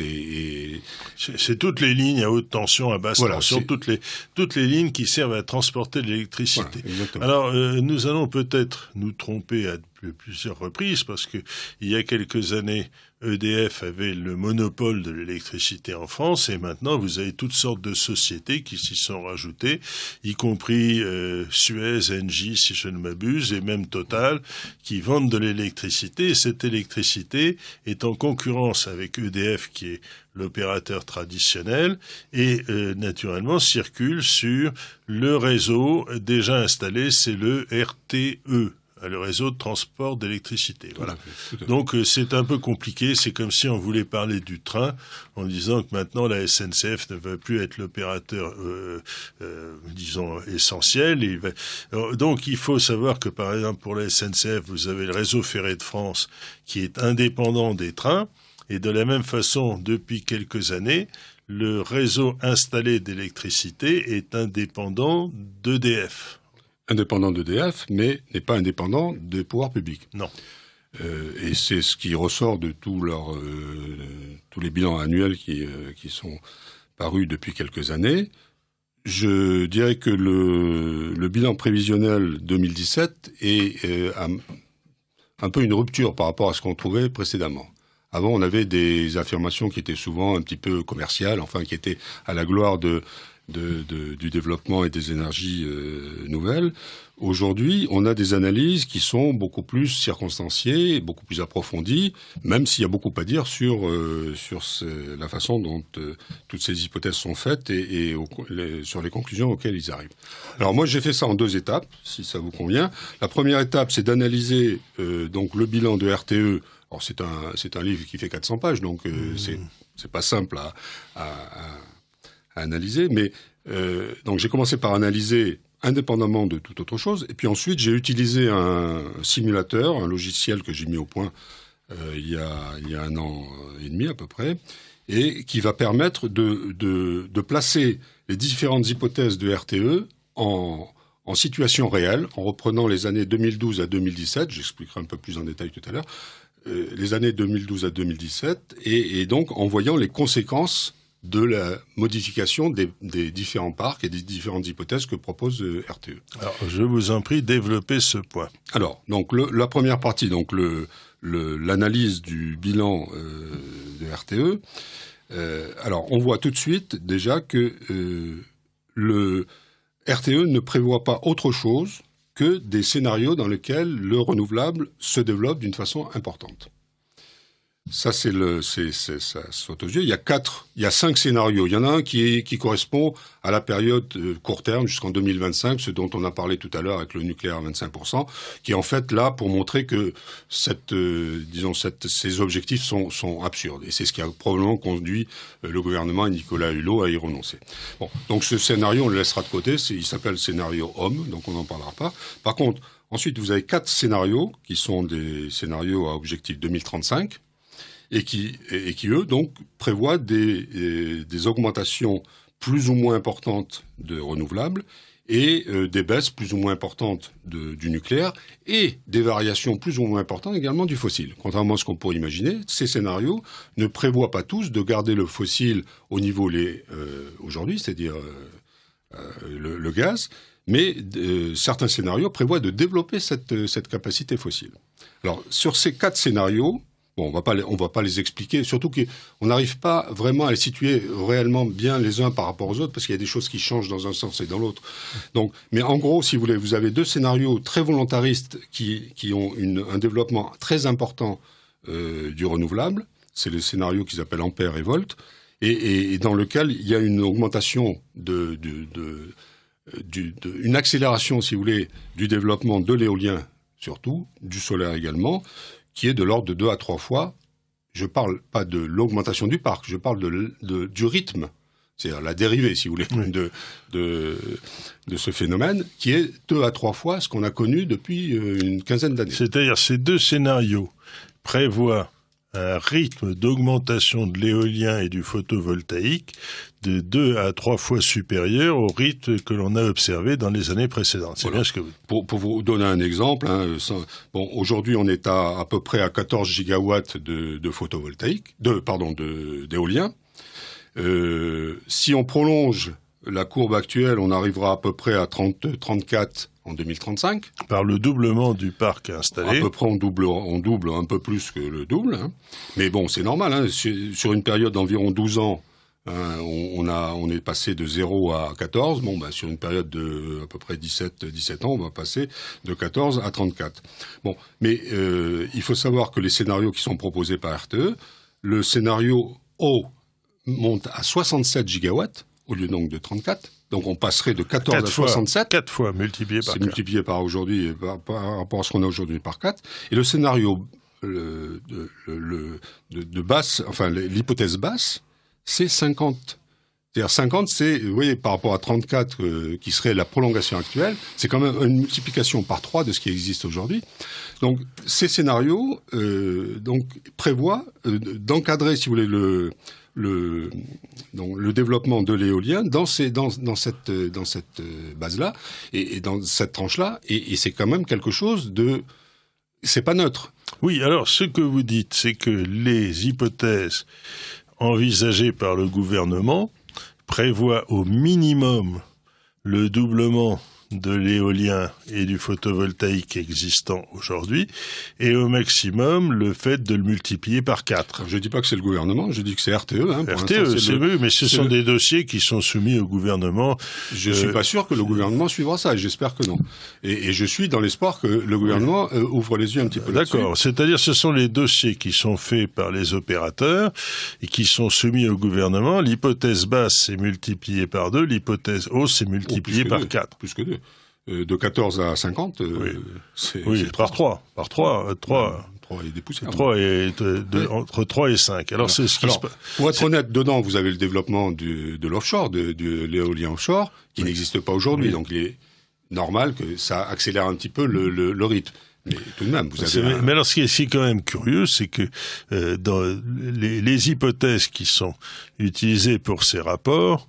c'est toutes les lignes à haute tension, à basse tension, toutes les lignes qui servent à transporter de l'électricité. Voilà, alors nous allons peut-être nous tromper à plusieurs reprises, parce que il y a quelques années EDF avait le monopole de l'électricité en France, et maintenant vous avez toutes sortes de sociétés qui s'y sont rajoutées, y compris Suez, Engie, si je ne m'abuse, et même Total, qui vendent de l'électricité, et cette électricité est en concurrence avec EDF, qui est l'opérateur traditionnel, et naturellement circule sur le réseau déjà installé, c'est le RTE, le réseau de transport d'électricité. Voilà. Donc c'est un peu compliqué, c'est comme si on voulait parler du train en disant que maintenant la SNCF ne va plus être l'opérateur, disons, essentiel. Donc il faut savoir que par exemple pour la SNCF, vous avez le réseau ferré de France qui est indépendant des trains, et de la même façon, depuis quelques années, le réseau installé d'électricité est indépendant d'EDF. Indépendant d'EDF, mais n'est pas indépendant des pouvoirs publics. Non. Et c'est ce qui ressort de tous les bilans annuels qui sont parus depuis quelques années. Je dirais que le bilan prévisionnel 2017 est un peu une rupture par rapport à ce qu'on trouvait précédemment. Avant, on avait des affirmations qui étaient souvent un petit peu commerciales, enfin qui étaient à la gloire du développement et des énergies nouvelles. Aujourd'hui, on a des analyses qui sont beaucoup plus circonstanciées, beaucoup plus approfondies, même s'il y a beaucoup à dire sur la façon dont toutes ces hypothèses sont faites et sur les conclusions auxquelles ils arrivent. Alors moi, j'ai fait ça en 2 étapes, si ça vous convient. La première étape, c'est d'analyser donc le bilan de RTE. Alors c'est un livre qui fait 400 pages, donc c'est pas simple à analyser, mais donc j'ai commencé par analyser indépendamment de toute autre chose, et puis ensuite j'ai utilisé un simulateur, un logiciel que j'ai mis au point il y a 1 an et demi à peu près, et qui va permettre de placer les différentes hypothèses de RTE en situation réelle, en reprenant les années 2012 à 2017, j'expliquerai un peu plus en détail tout à l'heure, les années 2012 à 2017, et donc en voyant les conséquences de la modification des différents parcs et des différentes hypothèses que propose RTE. Alors, je vous en prie, développez ce point. Alors, donc la première partie, donc l'analyse du bilan de RTE. Alors, on voit tout de suite déjà que le RTE ne prévoit pas autre chose que des scénarios dans lesquels le renouvelable se développe d'une façon importante. Ça, ça saute aux yeux. Il y a 5 scénarios. Il y en a un qui correspond à la période court terme jusqu'en 2025, ce dont on a parlé tout à l'heure avec le nucléaire à 25%, qui est en fait là pour montrer que ces objectifs sont absurdes. Et c'est ce qui a probablement conduit le gouvernement et Nicolas Hulot à y renoncer. Bon, donc ce scénario, on le laissera de côté. Il s'appelle scénario homme, donc on n'en parlera pas. Par contre, ensuite, vous avez 4 scénarios qui sont des scénarios à objectif 2035. Et qui eux, donc, prévoient des augmentations plus ou moins importantes de renouvelables et des baisses plus ou moins importantes du nucléaire et des variations plus ou moins importantes également du fossile. Contrairement à ce qu'on pourrait imaginer, ces scénarios ne prévoient pas tous de garder le fossile au niveau aujourd'hui, c'est-à-dire le gaz, mais certains scénarios prévoient de développer cette capacité fossile. Alors, sur ces 4 scénarios, bon, on va pas les expliquer, surtout qu'on n'arrive pas vraiment à les situer réellement bien les uns par rapport aux autres, parce qu'il y a des choses qui changent dans un sens et dans l'autre. Donc, mais en gros, si vous voulez, vous avez 2 scénarios très volontaristes qui ont un développement très important du renouvelable. C'est le scénario qu'ils appellent ampère et volt, et dans lequel il y a une augmentation une accélération, si vous voulez, du développement de l'éolien, surtout, du solaire également, qui est de l'ordre de 2 à 3 fois. Je parle pas de l'augmentation du parc, je parle du rythme, c'est-à-dire la dérivée, si vous voulez, oui, de ce phénomène, qui est 2 à 3 fois ce qu'on a connu depuis une quinzaine d'années. C'est-à-dire ces 2 scénarios prévoient un rythme d'augmentation de l'éolien et du photovoltaïque de 2 à 3 fois supérieur au rythme que l'on a observé dans les années précédentes. C'est bien ce que vous... Pour vous donner un exemple, aujourd'hui on est à peu près à 14 gigawatts de photovoltaïque, d'éolien. Si on prolonge la courbe actuelle, on arrivera à peu près à 34 en 2035. Par le doublement du parc installé. À peu près, on double un peu plus que le double. Hein. Mais bon, c'est normal. Hein. Sur une période d'environ 12 ans, on est passé de 0 à 14. Bon, sur une période de à peu près 17 ans, on va passer de 14 à 34. Bon, mais il faut savoir que les scénarios qui sont proposés par RTE, le scénario O monte à 67 gigawatts au lieu donc de 34. Donc on passerait de 14 à 67. 4 fois multiplié par 4. C'est multiplié par aujourd'hui, par rapport à ce qu'on a aujourd'hui par 4. Et le scénario de basse, enfin l'hypothèse basse, c'est 50. C'est-à-dire 50, c'est, vous voyez, par rapport à 34, qui serait la prolongation actuelle, c'est quand même une multiplication par 3 de ce qui existe aujourd'hui. Donc ces scénarios donc prévoient d'encadrer, si vous voulez, le développement de l'éolien dans cette base-là et dans cette tranche-là, et c'est quand même quelque chose c'est pas neutre. Oui, alors ce que vous dites, c'est que les hypothèses envisagées par le gouvernement prévoient au minimum le doublement de l'éolien et du photovoltaïque existant aujourd'hui, et au maximum le fait de le multiplier par 4. Je dis pas que c'est le gouvernement, je dis que c'est RTE. Hein, RTE, c'est eux, mais ce sont des dossiers qui sont soumis au gouvernement. Je suis pas sûr que le gouvernement suivra ça, et j'espère que non. Et je suis dans l'espoir que le gouvernement ouvre les yeux un petit peu là-dessus. D'accord, c'est-à-dire ce sont les dossiers qui sont faits par les opérateurs et qui sont soumis au gouvernement. L'hypothèse basse, c'est multiplié par 2, l'hypothèse hausse, c'est multiplié par 4. Plus que 2. De 14 à 50, c'est par 3. Par 3. 3 et des poussières. 3 et entre 3 et 5. Alors, c'est ce qui se passe. Pour être honnête, dedans, vous avez le développement de l'offshore, de l'éolien offshore, qui n'existe pas aujourd'hui. Donc, il est normal que ça accélère un petit peu le rythme. Mais tout de même, vous avez... Mais alors, ce qui est quand même curieux, c'est que dans les hypothèses qui sont utilisées pour ces rapports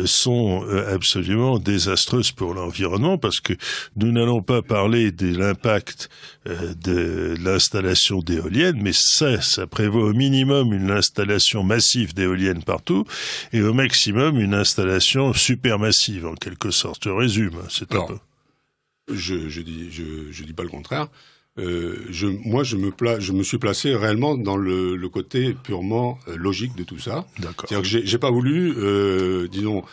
sont absolument désastreuses pour l'environnement, parce que nous n'allons pas parler de l'impact de l'installation d'éoliennes, mais ça prévoit au minimum une installation massive d'éoliennes partout, et au maximum une installation supermassive, en quelque sorte. Je résume, c'est un peu... Je dis pas le contraire. Moi, je me suis placé réellement dans le côté purement logique de tout ça. D'accord. C'est-à-dire que j'ai pas voulu, disons,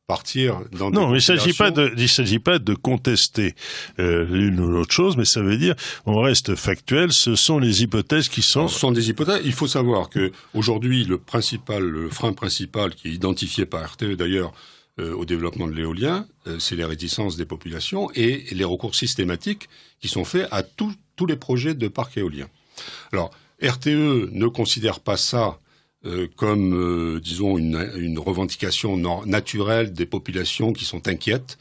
partir dans. Non, mais il s'agit pas de contester l'une ou l'autre chose, mais ça veut dire, on reste factuel. Ce sont les hypothèses qui sont. Ce sont des hypothèses. Il faut savoir que aujourd'hui, le frein principal qui est identifié par RTE d'ailleurs. Au développement de l'éolien, c'est les réticences des populations et les recours systématiques qui sont faits à tous les projets de parcs éoliens. Alors, RTE ne considère pas ça comme, disons, une revendication naturelle des populations qui sont inquiètes,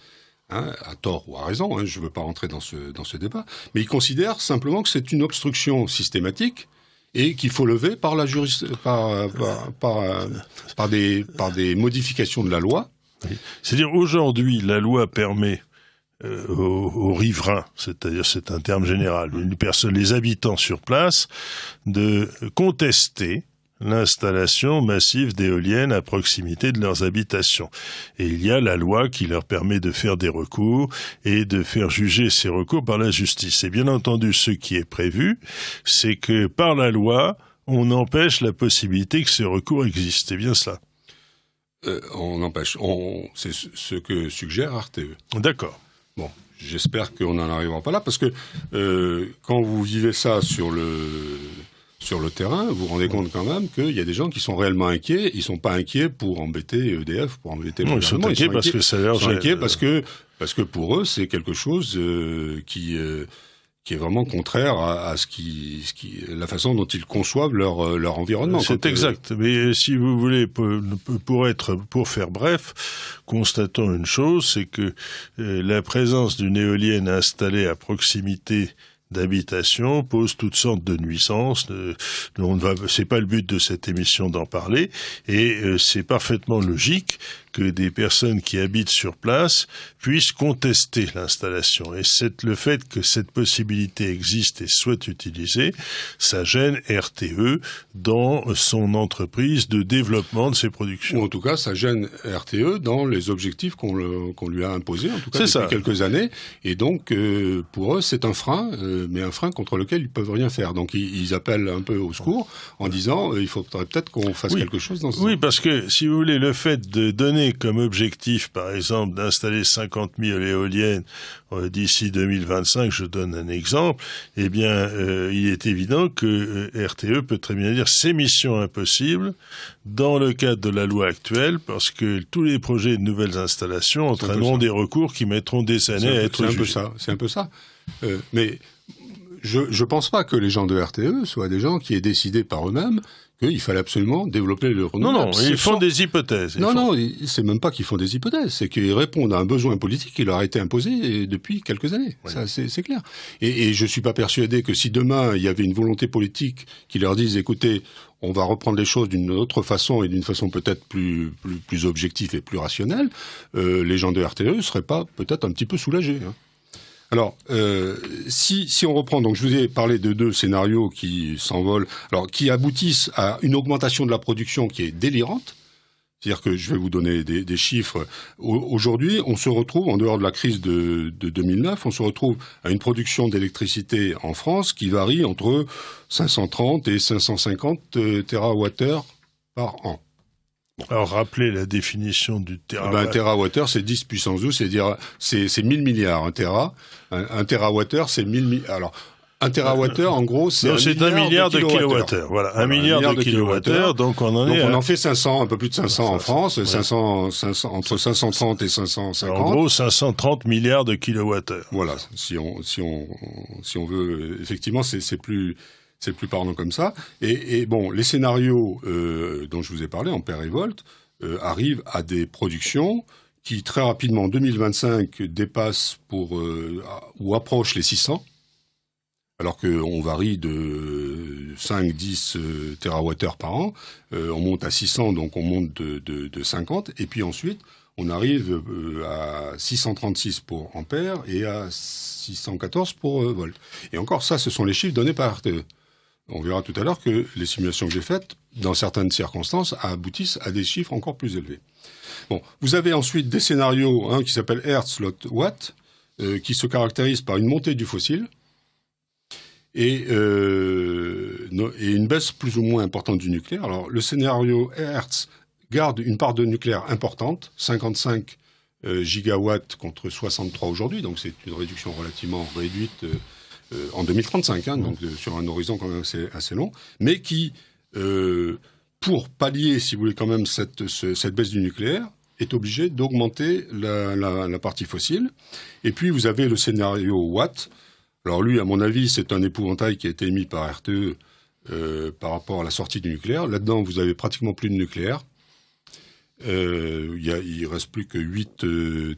hein, à tort ou à raison, hein, je ne veux pas rentrer dans ce débat, mais il considère simplement que c'est une obstruction systématique et qu'il faut lever par des modifications de la loi. C'est-à-dire, aujourd'hui, la loi permet aux riverains, c'est-à-dire c'est un terme général, les habitants sur place, de contester l'installation massive d'éoliennes à proximité de leurs habitations. Et il y a la loi qui leur permet de faire des recours et de faire juger ces recours par la justice. Et bien entendu, ce qui est prévu, c'est que par la loi, on empêche la possibilité que ces recours existent. C'est bien cela. On empêche. C'est ce que suggère RTE. D'accord. Bon, j'espère qu'on n'en arrivera pas là, parce que quand vous vivez ça sur le terrain, vous vous rendez compte quand même qu'il y a des gens qui sont réellement inquiets. Ils sont pas inquiets pour embêter EDF, pour embêter le gouvernement. Ils sont inquiets parce que ça leur gêne. Ils sont inquiets parce que pour eux, c'est quelque chose qui est vraiment contraire à la façon dont ils conçoivent leur environnement. C'est exact. Mais si vous voulez, pour faire bref, constatons une chose, c'est que la présence d'une éolienne installée à proximité d'habitation pose toutes sortes de nuisances. C'est pas le but de cette émission d'en parler, et c'est parfaitement logique que des personnes qui habitent sur place puissent contester l'installation. Et le fait que cette possibilité existe et soit utilisée, ça gêne RTE dans son entreprise de développement de ses productions. Ou en tout cas, ça gêne RTE dans les objectifs qu'on lui a imposés, en tout cas depuis quelques années. Et donc, pour eux, c'est un frein, mais un frein contre lequel ils peuvent rien faire. Donc, ils appellent un peu au secours en disant il faudrait peut-être qu'on fasse quelque chose dans ce sens. Oui, parce que, si vous voulez, le fait de donner comme objectif, par exemple, d'installer 50 000 éoliennes d'ici 2025, je donne un exemple, eh bien, il est évident que RTE peut très bien dire c'est mission impossible dans le cadre de la loi actuelle, parce que tous les projets de nouvelles installations entraîneront des recours qui mettront des années à être jugés. C'est un peu ça. Mais je pense pas que les gens de RTE soient des gens qui aient décidé par eux-mêmes qu'il fallait absolument développer le renouvelable. Non, ils font des hypothèses. Non, c'est même pas qu'ils font des hypothèses, c'est qu'ils répondent à un besoin politique qui leur a été imposé depuis quelques années. Oui. Ça, c'est clair. Et je suis pas persuadé que si demain il y avait une volonté politique qui leur dise, écoutez, on va reprendre les choses d'une autre façon et d'une façon peut-être plus objective et plus rationnelle, les gens de RTE seraient pas peut-être un petit peu soulagés. Hein. Alors, si on reprend, donc je vous ai parlé de 2 scénarios qui s'envolent, alors qui aboutissent à une augmentation de la production qui est délirante. C'est-à-dire que je vais vous donner des chiffres. Aujourd'hui, on se retrouve, en dehors de la crise de 2009, on se retrouve à une production d'électricité en France qui varie entre 530 et 550 TWh par an. Bon. Alors, rappelez la définition du térawattheure. Un térawattheure, c'est 10 puissance 12, c'est-à-dire, c'est 1000 milliards, un téra. Un térawattheure, c'est 1000 milliards. Alors, un térawattheure, en gros, c'est un milliard de kilowattheures. Voilà, un milliard de kilowattheures. Donc, on en fait 500, un peu plus de 500 en France, ouais. 500, entre 530 et 550. En gros, 530 milliards de kilowattheures. Voilà, si on veut, effectivement, c'est plus parlant comme ça. Et bon, les scénarios dont je vous ai parlé, ampères et volts, arrivent à des productions qui, très rapidement, en 2025, dépassent ou approchent les 600, alors qu'on varie de 5-10 TWh par an. On monte à 600, donc on monte de 50. Et puis ensuite, on arrive à 636 pour ampères et à 614 pour volts. Et encore, ça, ce sont les chiffres donnés par RTE. On verra tout à l'heure que les simulations que j'ai faites, dans certaines circonstances, aboutissent à des chiffres encore plus élevés. Bon, vous avez ensuite des scénarios qui s'appellent Hertz, Lot, Watt, qui se caractérisent par une montée du fossile et une baisse plus ou moins importante du nucléaire. Alors, le scénario Hertz garde une part de nucléaire importante, 55 gigawatts contre 63 aujourd'hui, donc c'est une réduction relativement réduite en 2035, donc sur un horizon quand même assez long, mais qui, pour pallier, si vous voulez, quand même cette baisse du nucléaire, est obligé d'augmenter la partie fossile. Et puis, vous avez le scénario Watt. Alors lui, à mon avis, c'est un épouvantail qui a été émis par RTE par rapport à la sortie du nucléaire. Là-dedans, vous avez pratiquement plus de nucléaire. Il reste plus que 8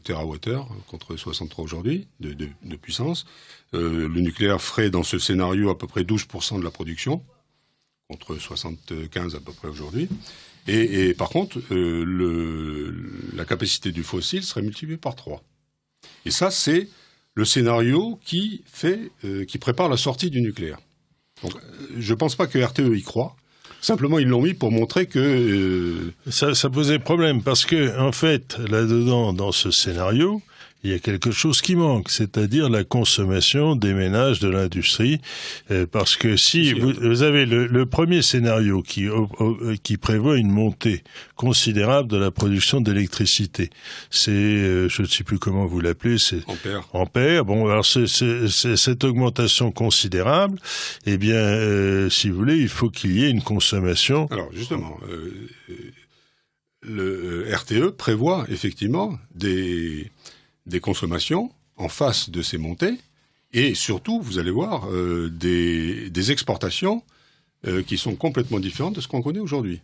TWh contre 63 aujourd'hui de puissance. Le nucléaire ferait dans ce scénario à peu près 12% de la production, contre 75 à peu près aujourd'hui. Et par contre, la capacité du fossile serait multipliée par 3. Et ça, c'est le scénario qui prépare la sortie du nucléaire. Donc, je ne pense pas que RTE y croit. Simplement, ils l'ont mis pour montrer que... Ça posait problème, parce que, en fait, là-dedans, dans ce scénario, il y a quelque chose qui manque, c'est-à-dire la consommation des ménages de l'industrie, parce que si vous avez le premier scénario qui prévoit une montée considérable de la production d'électricité, c'est, je ne sais plus comment vous l'appelez, c'est ampères. Bon, alors c'est cette augmentation considérable, eh bien, si vous voulez, il faut qu'il y ait une consommation. Alors justement, le RTE prévoit effectivement des consommations en face de ces montées, et surtout, vous allez voir, des exportations qui sont complètement différentes de ce qu'on connaît aujourd'hui.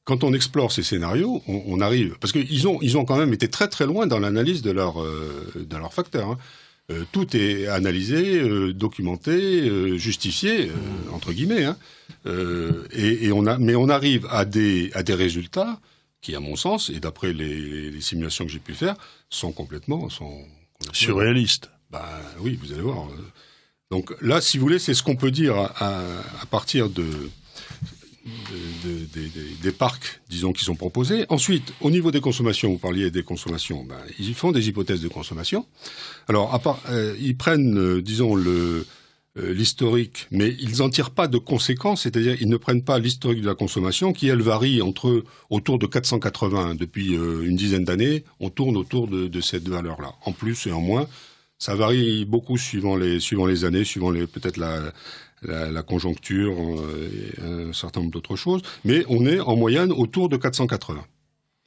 Quand on explore ces scénarios, on arrive... Parce qu'ils ont quand même été très très loin dans l'analyse de leurs facteurs. tout est analysé, documenté, justifié, entre guillemets. Hein. Mais on arrive à des résultats qui, à mon sens, et d'après les simulations que j'ai pu faire, sont complètement surréalistes. Ben oui, vous allez voir. Donc là, si vous voulez, c'est ce qu'on peut dire à partir des parcs, disons, qui sont proposés. Ensuite, au niveau des consommations, vous parliez des consommations, ils font des hypothèses de consommation. Alors, ils prennent, disons, l'historique, mais ils n'en tirent pas de conséquences, c'est-à-dire ils ne prennent pas l'historique de la consommation qui, elle, varie autour de 480. Depuis une dizaine d'années, on tourne autour de cette valeur-là. En plus et en moins, ça varie beaucoup suivant les années, suivant peut-être la conjoncture et un certain nombre d'autres choses, mais on est en moyenne autour de 480.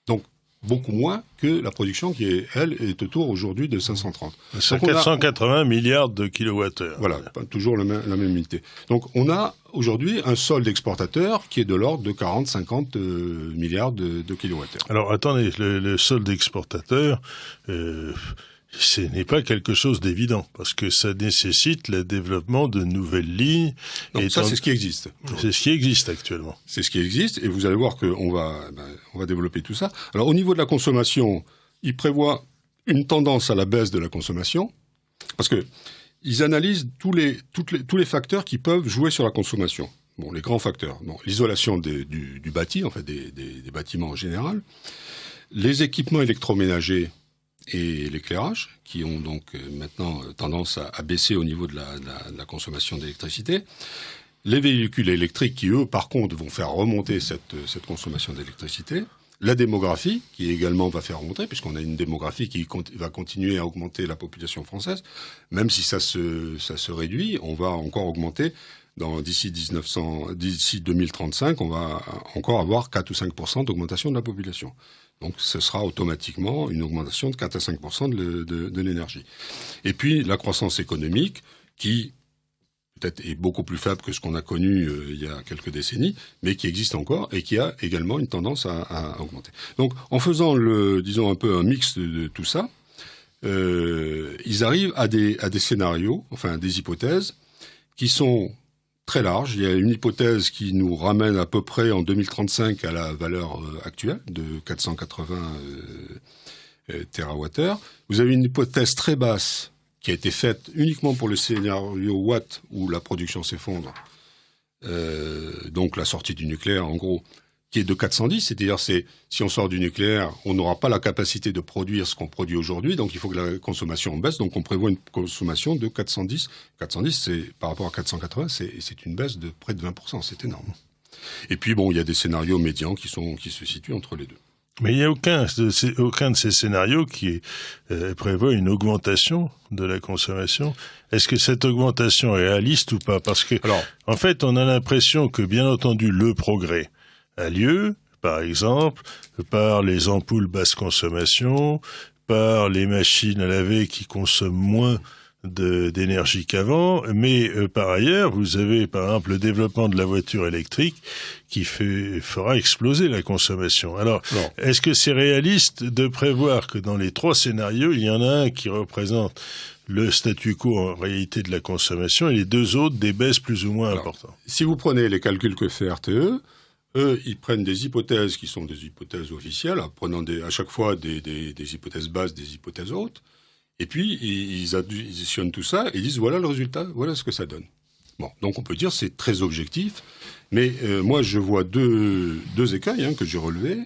Donc, beaucoup moins que la production qui, elle, est autour aujourd'hui de 530. C'est 480 milliards de kilowattheures. Voilà, toujours la même unité. Donc on a aujourd'hui un solde exportateur qui est de l'ordre de 40-50 milliards de kilowattheures. Alors attendez, le solde exportateur... ce n'est pas quelque chose d'évident, parce que ça nécessite le développement de nouvelles lignes. Donc ça, c'est ce qui existe. C'est ce qui existe actuellement. C'est ce qui existe, et vous allez voir qu'on va développer tout ça. Alors, au niveau de la consommation, ils prévoient une tendance à la baisse de la consommation, parce que ils analysent tous les facteurs qui peuvent jouer sur la consommation. Bon, les grands facteurs. Bon, l'isolation du bâti, en fait, des bâtiments en général, les équipements électroménagers, et l'éclairage, qui ont donc maintenant tendance à baisser au niveau de la consommation d'électricité. Les véhicules électriques qui, eux, par contre, vont faire remonter cette consommation d'électricité. La démographie, qui également va faire remonter, puisqu'on a une démographie qui va continuer à augmenter la population française. Même si ça se réduit, on va encore augmenter. D'ici 2035, on va encore avoir 4 ou 5% d'augmentation de la population. Donc, ce sera automatiquement une augmentation de 4 à 5% de l'énergie. Et puis, la croissance économique, qui peut-être est beaucoup plus faible que ce qu'on a connu il y a quelques décennies, mais qui existe encore et qui a également une tendance à augmenter. Donc, en faisant disons un peu un mix de tout ça, ils arrivent à des scénarios, enfin des hypothèses, qui sont très large. Il y a une hypothèse qui nous ramène à peu près en 2035 à la valeur actuelle de 480 TWh. Vous avez une hypothèse très basse qui a été faite uniquement pour le scénario Watt où la production s'effondre. Donc la sortie du nucléaire, en gros, qui est de 410, c'est-à-dire si on sort du nucléaire, on n'aura pas la capacité de produire ce qu'on produit aujourd'hui, donc il faut que la consommation baisse, donc on prévoit une consommation de 410. 410, c'est, par rapport à 480, c'est une baisse de près de 20%, c'est énorme. Et puis bon, il y a des scénarios médians qui se situent entre les deux. Mais il n'y a aucun de ces scénarios qui prévoit une augmentation de la consommation. Est-ce que cette augmentation est réaliste ou pas? Parce que, en fait, on a l'impression que, bien entendu, le progrès a lieu, par exemple, par les ampoules basse consommation, par les machines à laver qui consomment moins d'énergie qu'avant, mais par ailleurs, vous avez par exemple le développement de la voiture électrique qui fera exploser la consommation. Alors, est-ce que c'est réaliste de prévoir que dans les trois scénarios, il y en a un qui représente le statu quo en réalité de la consommation et les deux autres des baisses plus ou moins importantes? Si vous prenez les calculs que fait RTE, eux, ils prennent des hypothèses qui sont des hypothèses officielles, en prenant à chaque fois des hypothèses basses, des hypothèses hautes, et puis ils additionnent tout ça et disent voilà le résultat, voilà ce que ça donne. Bon, donc on peut dire c'est très objectif, mais moi je vois deux écueils que j'ai relevés.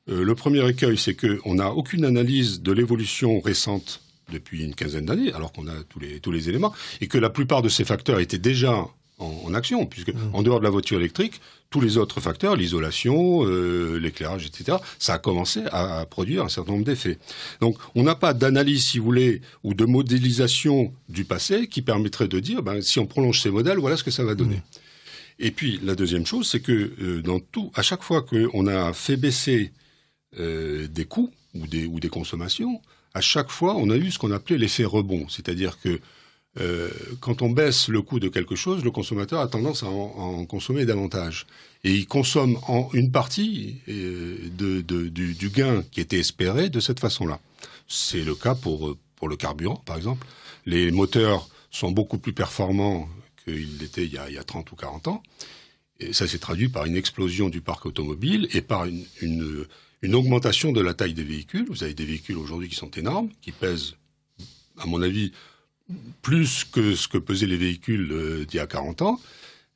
Le premier écueil, c'est qu'on n'a aucune analyse de l'évolution récente depuis une quinzaine d'années, alors qu'on a tous les éléments, et que la plupart de ces facteurs étaient déjà en action, puisque en dehors de la voiture électrique, tous les autres facteurs, l'isolation, l'éclairage, etc., ça a commencé à produire un certain nombre d'effets. Donc, on n'a pas d'analyse, si vous voulez, ou de modélisation du passé qui permettrait de dire, si on prolonge ces modèles, voilà ce que ça va donner. Et puis, la deuxième chose, c'est que à chaque fois qu'on a fait baisser des coûts ou des consommations, à chaque fois, on a eu ce qu'on appelait l'effet rebond, c'est-à-dire que quand on baisse le coût de quelque chose, le consommateur a tendance à en consommer davantage. Et il consomme une partie du gain qui était espéré de cette façon-là. C'est le cas pour le carburant, par exemple. les moteurs sont beaucoup plus performants qu'ils l'étaient il y a 30 ou 40 ans. Et ça s'est traduit par une explosion du parc automobile et par une augmentation de la taille des véhicules. Vous avez des véhicules aujourd'hui qui sont énormes, qui pèsent, à mon avis, plus que ce que pesaient les véhicules d'il y a 40 ans,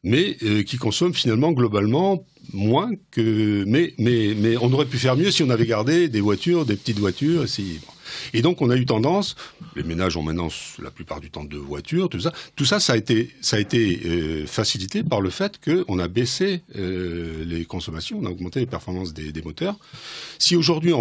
mais qui consomment finalement globalement moins que... Mais on aurait pu faire mieux si on avait gardé des petites voitures. Et donc on a eu tendance, les ménages ont maintenant la plupart du temps 2 voitures, tout ça a été facilité par le fait qu'on a baissé les consommations, on a augmenté les performances des moteurs. Si aujourd'hui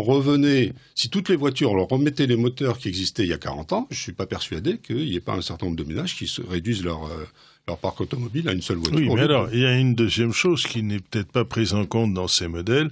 si toutes les voitures, on leur remettait les moteurs qui existaient il y a 40 ans, je suis pas persuadé qu'il n'y ait pas un certain nombre de ménages qui se réduisent leur parc automobile à une seule voiture. Oui, mais alors, il y a une deuxième chose qui n'est peut-être pas prise en compte dans ces modèles,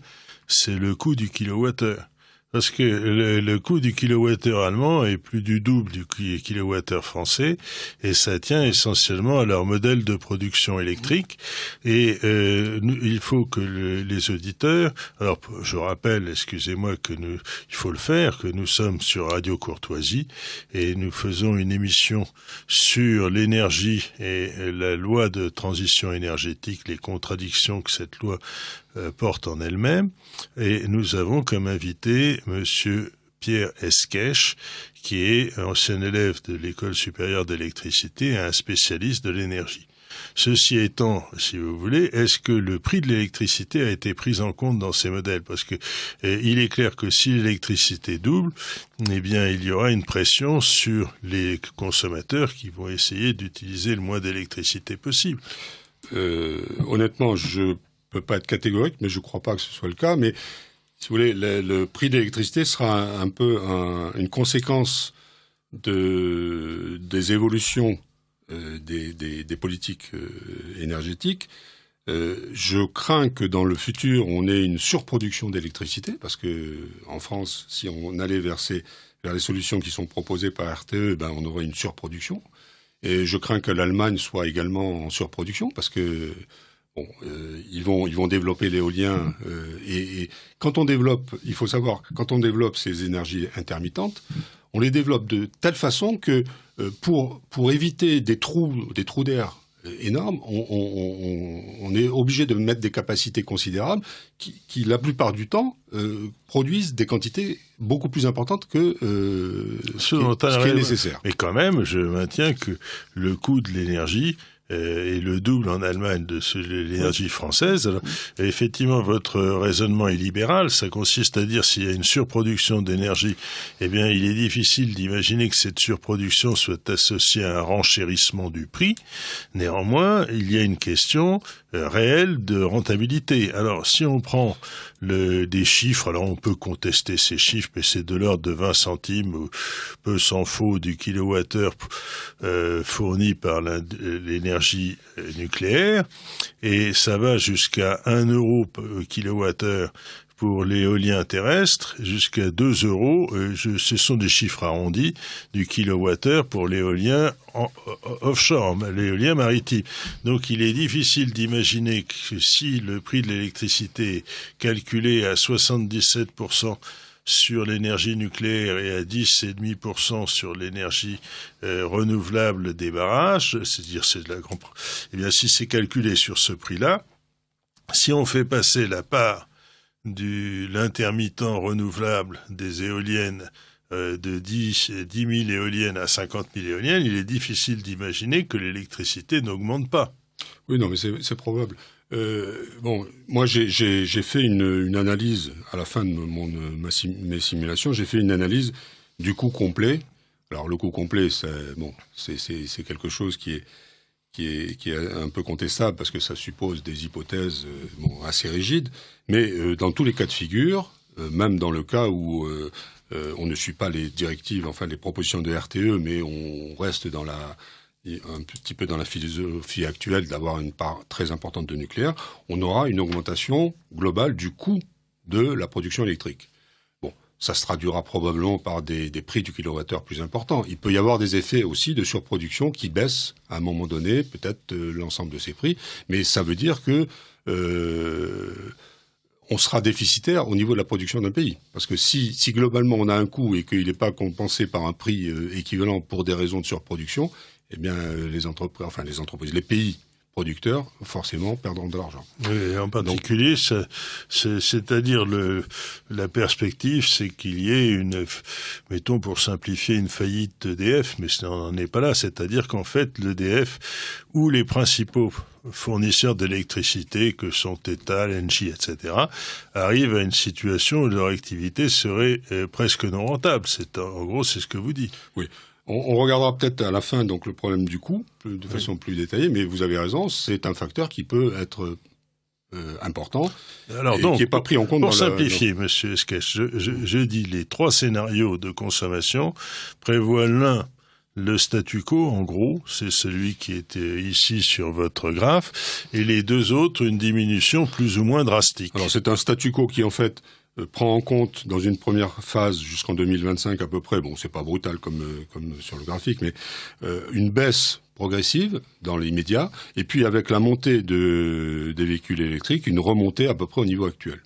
c'est le coût du kilowattheure. Parce que le coût du kilowattheure allemand est plus du double du kilowattheure français, et ça tient essentiellement à leur modèle de production électrique. Et il faut que les auditeurs, alors je rappelle, excusez-moi, il faut le faire, que nous sommes sur Radio Courtoisie et nous faisons une émission sur l'énergie et la loi de transition énergétique, les contradictions que cette loi porte en elle-même, et nous avons comme invité Monsieur Pierre Esquèche, qui est ancien élève de l'École supérieure d'électricité et un spécialiste de l'énergie. Ceci étant, si vous voulez, est-ce que le prix de l'électricité a été pris en compte dans ces modèles? Parce que il est clair que si l'électricité double, eh bien, il y aura une pression sur les consommateurs qui vont essayer d'utiliser le moins d'électricité possible. Honnêtement, je peut pas être catégorique, mais je ne crois pas que ce soit le cas. Mais si vous voulez, le prix de l'électricité sera un peu une conséquence des évolutions des politiques énergétiques. Je crains que dans le futur, on ait une surproduction d'électricité, parce que en France, si on allait vers les solutions qui sont proposées par RTE, on aurait une surproduction. Et je crains que l'Allemagne soit également en surproduction, parce que ils vont développer l'éolien et quand on développe, il faut savoir, quand on développe ces énergies intermittentes, on les développe de telle façon que pour éviter des trous d'air énormes, on est obligé de mettre des capacités considérables qui la plupart du temps produisent des quantités beaucoup plus importantes que ce qui est nécessaire. Mais quand même, je maintiens que le coût de l'énergie et le double en Allemagne de l'énergie française. Alors, effectivement, votre raisonnement est libéral. Ça consiste à dire s'il y a une surproduction d'énergie, eh bien, il est difficile d'imaginer que cette surproduction soit associée à un renchérissement du prix. Néanmoins, il y a une question réelle de rentabilité. Alors, si on prend des chiffres, alors on peut contester ces chiffres, mais c'est de l'ordre de 20 centimes, peu s'en faut, du kilowattheure fourni par l'énergie nucléaire, et ça va jusqu'à 1 euro kilowattheure pour l'éolien terrestre, jusqu'à 2 euros, ce sont des chiffres arrondis, du kilowattheure pour l'éolien offshore, l'éolien maritime. Donc il est difficile d'imaginer que si le prix de l'électricité est calculé à 77% sur l'énergie nucléaire et à 10,5% sur l'énergie renouvelable des barrages, c'est-à-dire eh bien si c'est calculé sur ce prix-là, si on fait passer la part l'intermittent renouvelable des éoliennes de 10 000 éoliennes à 50 000 éoliennes, il est difficile d'imaginer que l'électricité n'augmente pas. Oui, non, mais c'est probable. Moi, j'ai fait une analyse à la fin de mes simulations. J'ai fait une analyse du coût complet. Alors, le coût complet, c'est quelque chose qui est un peu contestable parce que ça suppose des hypothèses assez rigides. Mais dans tous les cas de figure, même dans le cas où on ne suit pas les directives, enfin les propositions de RTE, mais on reste un petit peu dans la philosophie actuelle d'avoir une part très importante de nucléaire, on aura une augmentation globale du coût de la production électrique. Bon, ça se traduira probablement par des prix du kilowattheure plus importants. Il peut y avoir des effets aussi de surproduction qui baissent à un moment donné, peut-être l'ensemble de ces prix, mais ça veut dire que on sera déficitaire au niveau de la production d'un pays. Parce que si globalement on a un coût et qu'il n'est pas compensé par un prix équivalent pour des raisons de surproduction, eh bien les pays producteurs, forcément, perdront de l'argent. Oui, en particulier, c'est-à-dire la perspective, c'est qu'il y ait mettons pour simplifier, une faillite d'EDF, mais on n'en est pas là. C'est-à-dire qu'en fait, l'EDF, ou les principaux fournisseurs d'électricité, que sont Total, Engie, etc., arrivent à une situation où leur activité serait presque non rentable. En gros, c'est ce que vous dites. Oui. On regardera peut-être à la fin donc le problème du coût de façon plus détaillée, mais vous avez raison, c'est un facteur qui peut être important. Alors donc, qui n'est pas pris en compte. Pour simplifier, Monsieur Esquèche, je dis les 3 scénarios de consommation prévoient l'un, le statu quo, en gros, c'est celui qui est ici sur votre graphe, et les 2 autres, une diminution plus ou moins drastique. Alors c'est un statu quo qui en fait prend en compte dans une première phase jusqu'en 2025 à peu près, bon c'est pas brutal comme sur le graphique, mais une baisse progressive dans l'immédiat, et puis avec la montée des véhicules électriques, une remontée à peu près au niveau actuel.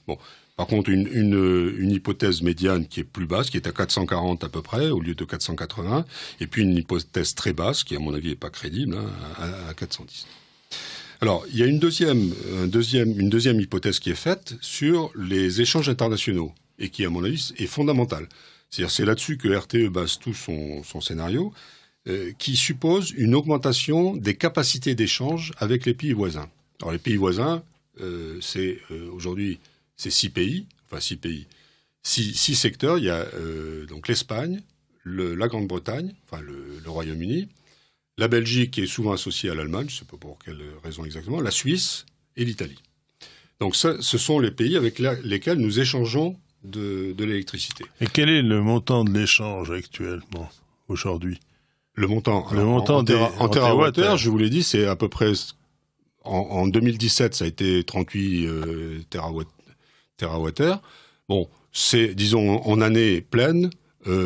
Bon, par contre une hypothèse médiane qui est plus basse, qui est à 440 à peu près au lieu de 480, et puis une hypothèse très basse qui à mon avis est pas crédible, à 410. Alors, il y a une deuxième hypothèse qui est faite sur les échanges internationaux et qui, à mon avis, est fondamentale. C'est-à-dire, c'est là-dessus que RTE base tout son scénario, qui suppose une augmentation des capacités d'échange avec les pays voisins. Alors, les pays voisins, aujourd'hui, c'est 6 pays, 6 secteurs. Il y a donc l'Espagne, la Grande-Bretagne, enfin le Royaume-Uni, la Belgique qui est souvent associée à l'Allemagne, je ne sais pas pour quelle raison exactement, la Suisse et l'Italie. Donc ce sont les pays avec lesquels nous échangeons de l'électricité. Et quel est le montant de l'échange actuellement, aujourd'hui ? Le montant en térawattheure, je vous l'ai dit, c'est à peu près... En 2017, ça a été 38 térawattheures. Bon, c'est, disons, en année pleine...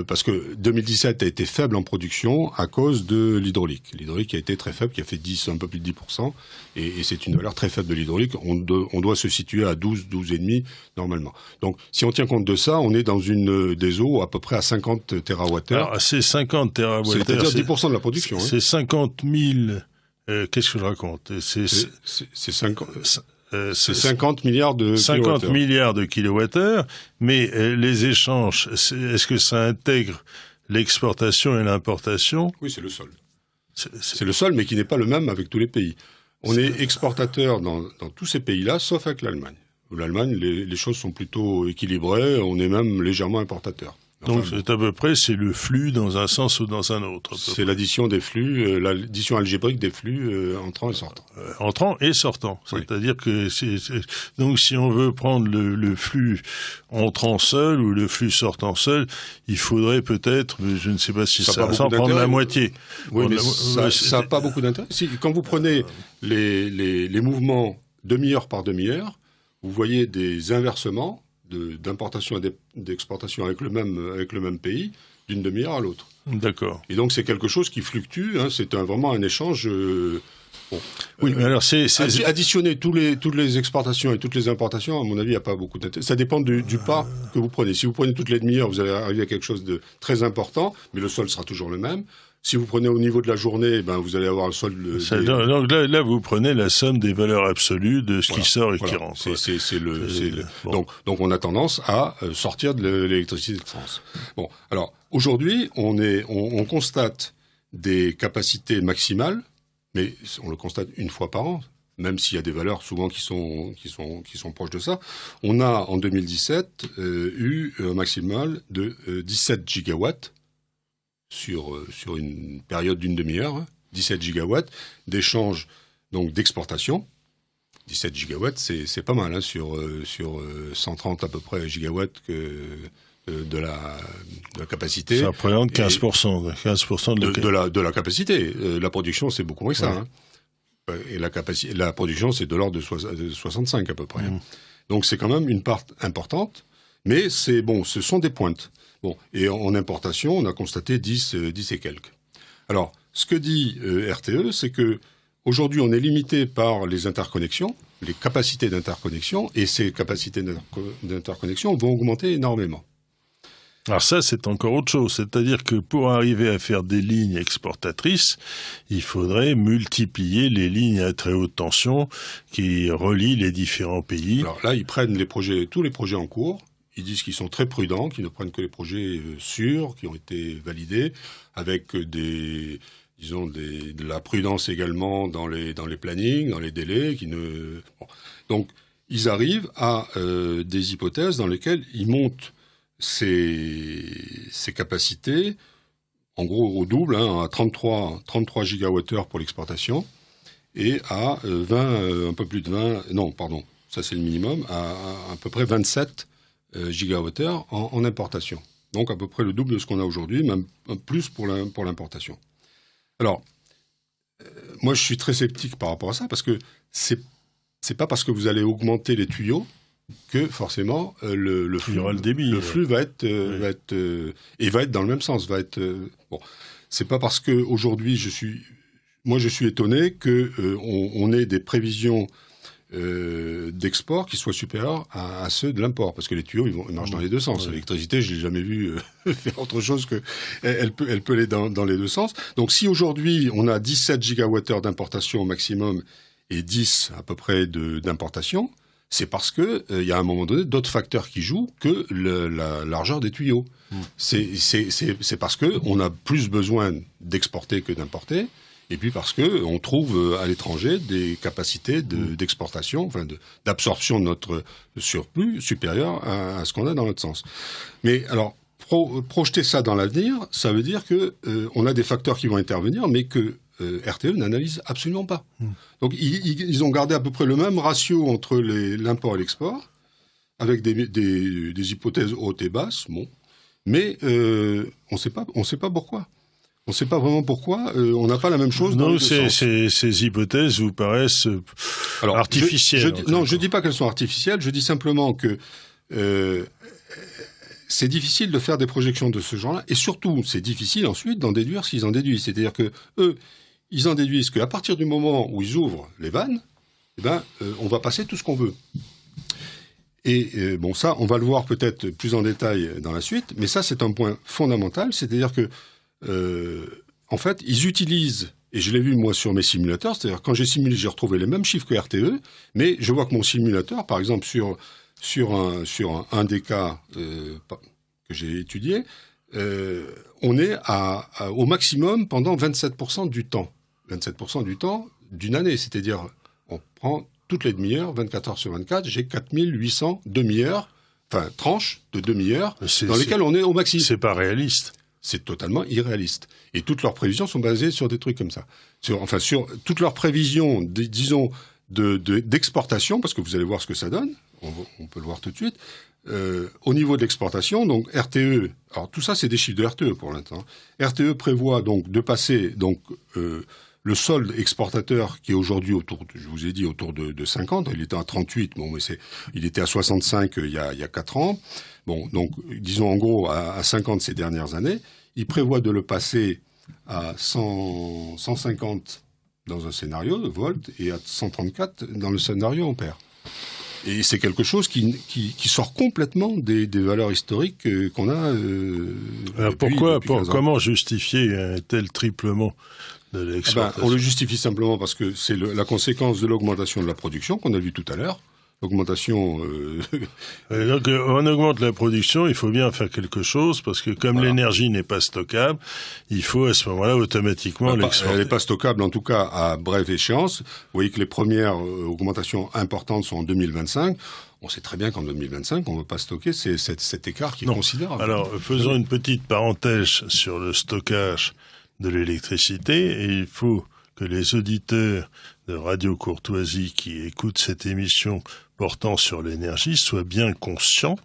parce que 2017 a été faible en production à cause de l'hydraulique. L'hydraulique a été très faible, qui a fait un peu plus de 10%, et c'est une valeur très faible de l'hydraulique. On doit se situer à 12,5 normalement. Donc, si on tient compte de ça, on est dans des eaux à peu près à 50 térawattheures. Alors, c'est 50 térawattheures. C'est-à-dire 10% de la production. C'est 50 000... qu'est-ce que je raconte ? C'est 50... C'est 50 milliards de 50 milliards de kilowattheures, mais les échanges, est-ce que ça intègre l'exportation et l'importation ? Oui, c'est le seul. C'est le seul, mais qui n'est pas le même avec tous les pays. On est exportateur dans tous ces pays-là, sauf avec l'Allemagne. L'Allemagne, les choses sont plutôt équilibrées, on est même légèrement importateur. Donc c'est à peu près, c'est le flux dans un sens ou dans un autre. C'est l'addition des flux, l'addition algébrique des flux entrant et sortant. Entrant et sortant. Oui. C'est-à-dire que donc si on veut prendre le flux entrant seul ou le flux sortant seul, il faudrait peut-être, je ne sais pas si ça va prendre la moitié. Oui, mais ça n'a pas beaucoup d'intérêt. Quand vous prenez les mouvements demi-heure par demi-heure, vous voyez des inversements d'importation et d'exportation avec le même pays d'une demi-heure à l'autre. D'accord. Et donc c'est quelque chose qui fluctue, c'est vraiment un échange. Bon. Oui, mais alors additionner toutes les exportations et toutes les importations, à mon avis, il n'y a pas beaucoup d'intérêt. Ça dépend du pas que vous prenez. Si vous prenez toutes les demi-heures, vous allez arriver à quelque chose de très important, mais le sol sera toujours le même. Si vous prenez au niveau de la journée, vous allez avoir un solde. Donc là, vous prenez la somme des valeurs absolues de ce qui sort et qui rentre. Donc on a tendance à sortir de l'électricité de France. Bon, alors aujourd'hui, on constate des capacités maximales, mais on le constate une fois par an, même s'il y a des valeurs souvent qui sont proches de ça. On a en 2017 eu un maximal de 17 gigawatts. Sur une période d'une demi-heure, 17 gigawatts d'échange, donc d'exportation. 17 gigawatts, c'est pas mal, sur 130 à peu près gigawatts de la capacité. Ça représente 15% de la capacité. La production, c'est beaucoup moins que ça. Ouais. Et la production, c'est de l'ordre de 65 à peu près. Donc c'est quand même une part importante, mais ce sont des pointes. Bon, et en importation, on a constaté 10 et quelques. Alors, ce que dit RTE, c'est que aujourd'hui, on est limité par les interconnexions. les capacités d'interconnexion, et ces capacités d'interconnexion vont augmenter énormément. Alors ça, c'est encore autre chose. C'est-à-dire que pour arriver à faire des lignes exportatrices, il faudrait multiplier les lignes à très haute tension qui relient les différents pays. Alors là, ils prennent tous les projets en cours. Ils disent qu'ils sont très prudents, qu'ils ne prennent que les projets sûrs, qui ont été validés, avec de la prudence également dans les plannings, dans les délais. Donc, ils arrivent à des hypothèses dans lesquelles ils montent ces capacités, en gros au double, à 33 gigawattheures pour l'exportation, et à un peu plus de 20, non, pardon, ça c'est le minimum, à peu près 27 gigawattheures en importation. Donc à peu près le double de ce qu'on a aujourd'hui, même plus pour l'importation. Alors, moi je suis très sceptique par rapport à ça, parce que c'est pas parce que vous allez augmenter les tuyaux que forcément le flux va être dans le même sens. Bon, c'est pas parce que aujourd'hui je suis étonné que on ait des prévisions d'export qui soient supérieurs à ceux de l'import, parce que les tuyaux ils marchent dans les deux sens. L'électricité, je l'ai jamais vu faire autre chose que elle peut aller dans les deux sens. Donc si aujourd'hui on a 17 gigawattheures d'importation au maximum et 10 à peu près d'importation, c'est parce que il y a à un moment donné d'autres facteurs qui jouent que la largeur des tuyaux. C'est parce que on a plus besoin d'exporter que d'importer. Et puis parce que on trouve à l'étranger des capacités d'exportation, enfin d'absorption de notre surplus supérieur à ce qu'on a dans l'autre sens. Mais alors projeter ça dans l'avenir, ça veut dire que on a des facteurs qui vont intervenir, mais que RTE n'analyse absolument pas. Donc ils ont gardé à peu près le même ratio entre l'import et l'export, avec des hypothèses hautes et basses. Bon, mais on sait pas pourquoi. On ne sait pas vraiment pourquoi. On n'a pas la même chose. Donc ces hypothèses vous paraissent artificielles. Je dis pas qu'elles sont artificielles. Je dis simplement que c'est difficile de faire des projections de ce genre-là, et surtout c'est difficile ensuite d'en déduire ce qu'ils en déduisent. C'est-à-dire que eux, ils en déduisent qu'à partir du moment où ils ouvrent les vannes, on va passer tout ce qu'on veut. Et bon, ça, on va le voir peut-être plus en détail dans la suite, mais ça, c'est un point fondamental. C'est-à-dire que en fait, ils utilisent, et je l'ai vu moi sur mes simulateurs, c'est-à-dire quand j'ai simulé, j'ai retrouvé les mêmes chiffres que RTE, mais je vois que mon simulateur, par exemple sur un des cas que j'ai étudié, on est au maximum pendant 27% du temps. 27% du temps d'une année, c'est-à-dire on prend toutes les demi-heures, 24 heures sur 24, j'ai 4800 demi-heures, enfin tranches de demi-heures dans lesquelles on est au maximum. C'est pas réaliste. C'est totalement irréaliste. Et toutes leurs prévisions sont basées sur des trucs comme ça. Sur toutes leurs prévisions, disons, d'exportation, parce que vous allez voir ce que ça donne, on peut le voir tout de suite. Au niveau de l'exportation, donc RTE, alors tout ça c'est des chiffres de RTE pour l'instant. RTE prévoit donc de passer le solde exportateur qui est aujourd'hui je vous ai dit autour de 50, il était à 38, bon mais il était à 65 il y a 4 ans. Bon, donc disons en gros à 50 ces dernières années, il prévoit de le passer à 150 dans un scénario de volts et à 134 dans le scénario ampères. Et c'est quelque chose qui sort complètement des valeurs historiques qu'on a. Comment justifier un tel triplement de l'exportation? On le justifie simplement parce que c'est la conséquence de l'augmentation de la production qu'on a vu tout à l'heure. L'augmentation. Donc, on augmente la production, il faut bien faire quelque chose parce que comme l'énergie n'est pas stockable, il faut à ce moment-là automatiquement l'exporter. Elle n'est pas stockable, en tout cas à brève échéance. Vous voyez que les premières augmentations importantes sont en 2025. On sait très bien qu'en 2025, on ne va pas stocker cet écart qui est considérable. Alors, faisons une petite parenthèse sur le stockage de l'électricité, et il faut que les auditeurs de Radio Courtoisie qui écoutent cette émission portant sur l'énergie soient bien conscients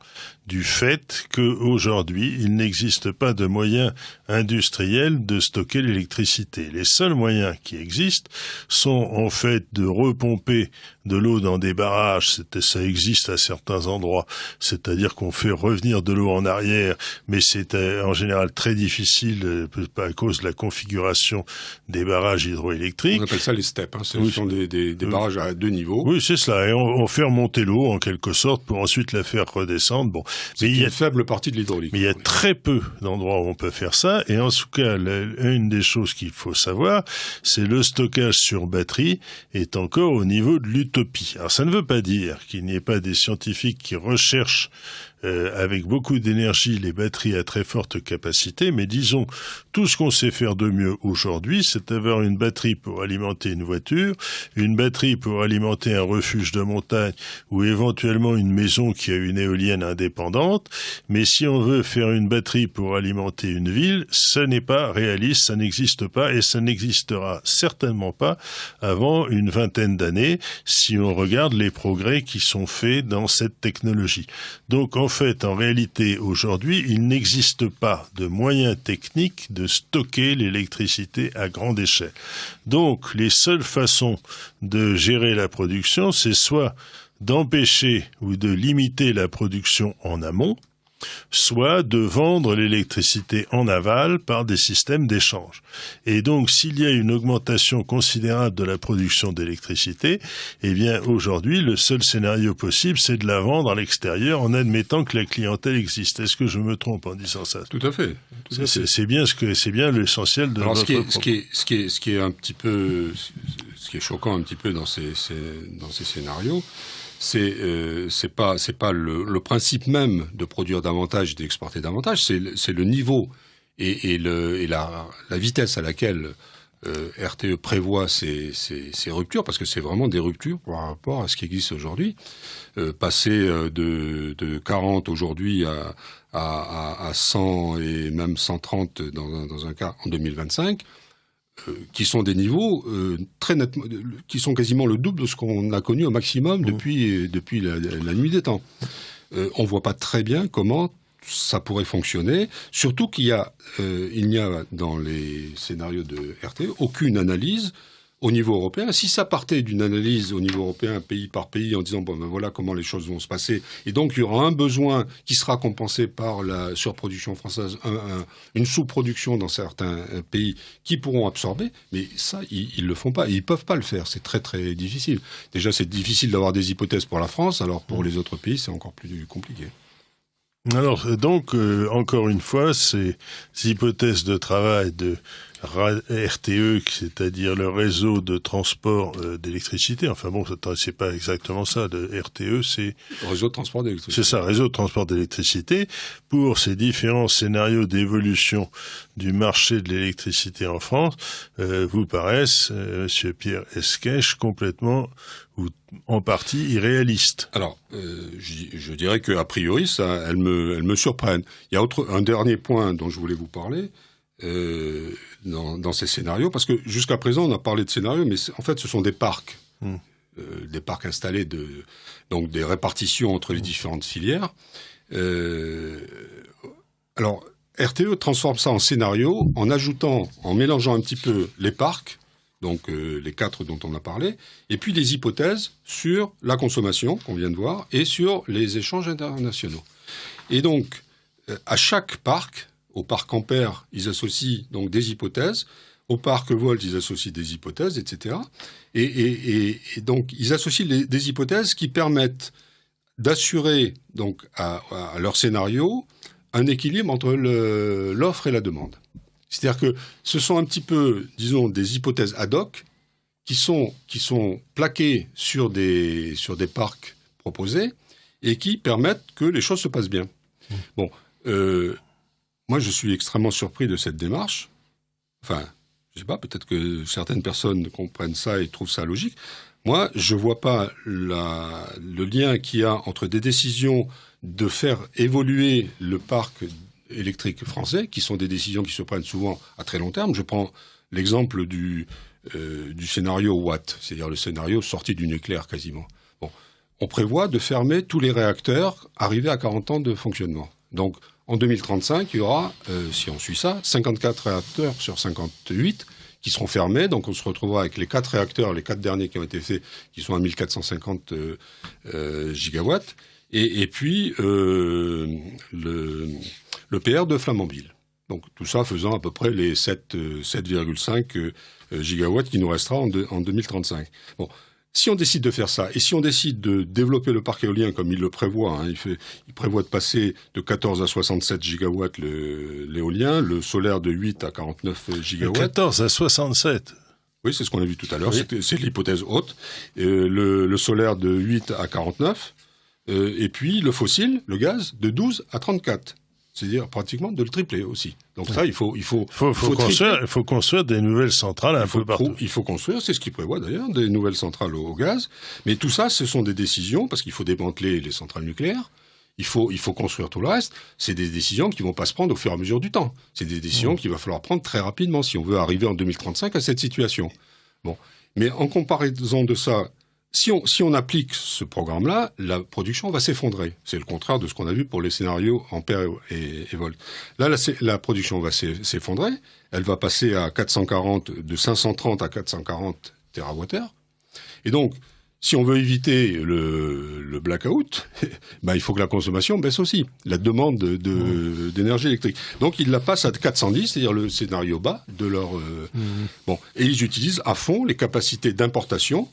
du fait qu'aujourd'hui, il n'existe pas de moyens industriels de stocker l'électricité. Les seuls moyens qui existent sont en fait de repomper de l'eau dans des barrages. Ça existe à certains endroits, c'est-à-dire qu'on fait revenir de l'eau en arrière, mais c'est en général très difficile à cause de la configuration des barrages hydroélectriques. On appelle ça les steppes, hein. Ce sont des barrages à 2 niveaux. Oui, c'est cela. Et on fait remonter l'eau en quelque sorte pour ensuite la faire redescendre. Bon, mais il y a une faible partie de l'hydraulique. Mais il y a très peu d'endroits où on peut faire ça. Et en tout cas, une des choses qu'il faut savoir, c'est le stockage sur batterie est encore au niveau de l'utopie. Alors ça ne veut pas dire qu'il n'y ait pas des scientifiques qui recherchent avec beaucoup d'énergie les batteries à très forte capacité, mais disons, tout ce qu'on sait faire de mieux aujourd'hui, c'est avoir une batterie pour alimenter une voiture, une batterie pour alimenter un refuge de montagne ou éventuellement une maison qui a une éolienne indépendante, mais si on veut faire une batterie pour alimenter une ville, ce n'est pas réaliste, ça n'existe pas et ça n'existera certainement pas avant une vingtaine d'années si on regarde les progrès qui sont faits dans cette technologie. Donc en fait, en réalité, aujourd'hui, il n'existe pas de moyens techniques de stocker l'électricité à grande échelle. Donc, les seules façons de gérer la production, c'est soit d'empêcher ou de limiter la production en amont, soit de vendre l'électricité en aval par des systèmes d'échange. Et donc, s'il y a une augmentation considérable de la production d'électricité, eh bien, aujourd'hui, le seul scénario possible, c'est de la vendre à l'extérieur en admettant que la clientèle existe. Est-ce que je me trompe en disant ça? Tout à fait. C'est bien l'essentiel de notre propos. Ce qui est choquant un petit peu dans ces scénarios, c'est pas le principe même de produire davantage et d'exporter davantage, c'est le niveau et la vitesse à laquelle RTE prévoit ces ruptures, parce que c'est vraiment des ruptures par rapport à ce qui existe aujourd'hui. Passer de 40 aujourd'hui à 100 et même 130 dans un cas en 2025, qui sont des niveaux très nettement, qui sont quasiment le double de ce qu'on a connu au maximum depuis la nuit des temps. On voit pas très bien comment ça pourrait fonctionner, surtout qu'il n'y a dans les scénarios de RTE aucune analyse au niveau européen. Si ça partait d'une analyse au niveau européen, pays par pays, en disant voilà comment les choses vont se passer, et donc il y aura un besoin qui sera compensé par la surproduction française, une sous-production dans certains pays qui pourront absorber, mais ça ils le font pas, et ils peuvent pas le faire, c'est très très difficile. Déjà c'est difficile d'avoir des hypothèses pour la France, alors pour les autres pays c'est encore plus compliqué. Alors donc encore une fois, ces hypothèses de travail de RTE, c'est-à-dire le réseau de transport d'électricité. Enfin bon, c'est pas exactement ça. De RTE, c'est réseau de transport d'électricité. C'est ça, réseau de transport d'électricité. Pour ces différents scénarios d'évolution du marché de l'électricité en France, vous paraissent, Monsieur Pierre Esquèche, complètement ou en partie irréaliste. Alors, je dirais que a priori, ça, elles me surprennent. Il y a un dernier point dont je voulais vous parler. Dans ces scénarios, parce que jusqu'à présent on a parlé de scénarios, mais en fait ce sont des parcs, des parcs installés, donc des répartitions entre les différentes filières. Alors RTE transforme ça en scénario en mélangeant un petit peu les parcs, donc les 4 dont on a parlé, et puis les hypothèses sur la consommation qu'on vient de voir et sur les échanges internationaux. Et donc à chaque parc, au parc Ampère, ils associent donc des hypothèses. Au parc Volt, ils associent des hypothèses, etc. Et donc, ils associent des hypothèses qui permettent d'assurer donc à leur scénario un équilibre entre l'offre et la demande. C'est-à-dire que ce sont un petit peu, disons, des hypothèses ad hoc qui sont plaquées sur des parcs proposés et qui permettent que les choses se passent bien. Bon. Moi, je suis extrêmement surpris de cette démarche. Enfin, je sais pas, peut-être que certaines personnes comprennent ça et trouvent ça logique. Moi, je vois pas le lien qu'il y a entre des décisions de faire évoluer le parc électrique français, qui sont des décisions qui se prennent souvent à très long terme. Je prends l'exemple du scénario Watt, c'est-à-dire le scénario sorti du nucléaire quasiment. Bon, on prévoit de fermer tous les réacteurs arrivés à 40 ans de fonctionnement. Donc, en 2035, il y aura, si on suit ça, 54 réacteurs sur 58 qui seront fermés. Donc, on se retrouvera avec les 4 réacteurs, les 4 derniers qui ont été faits, qui sont à 1450 gigawatts. Et puis, le PR de Flamanville. Donc, tout ça faisant à peu près les 7,5 gigawatts qui nous restera en 2035. Bon. Si on décide de faire ça, et si on décide de développer le parc éolien comme il le prévoit, hein, il prévoit de passer de 14 à 67 gigawatts l'éolien, le solaire de 8 à 49 gigawatts. De 14 à 67. Oui, c'est ce qu'on a vu tout à l'heure, oui. C'est l'hypothèse haute. Le solaire de 8 à 49, et puis le fossile, le gaz, de 12 à 34. C'est-à-dire pratiquement de le tripler aussi. Donc ça, il faut construire des nouvelles centrales un peu partout. Il faut construire, c'est ce qui prévoit d'ailleurs, des nouvelles centrales au gaz. Mais tout ça, ce sont des décisions, parce qu'il faut démanteler les centrales nucléaires, il faut construire tout le reste. C'est des décisions qui vont pas se prendre au fur et à mesure du temps. C'est des décisions qu'il va falloir prendre très rapidement si on veut arriver en 2035 à cette situation. Bon. Mais en comparaison de ça, si on applique ce programme-là, la production va s'effondrer. C'est le contraire de ce qu'on a vu pour les scénarios ampères et volts. Là, la production va s'effondrer. Elle va passer à de 530 à 440 TWh. Et donc, si on veut éviter le blackout, ben, il faut que la consommation baisse aussi. La demande d'énergie électrique. Donc, ils la passent à 410, c'est-à-dire le scénario bas de leur... Bon. Et ils utilisent à fond les capacités d'importation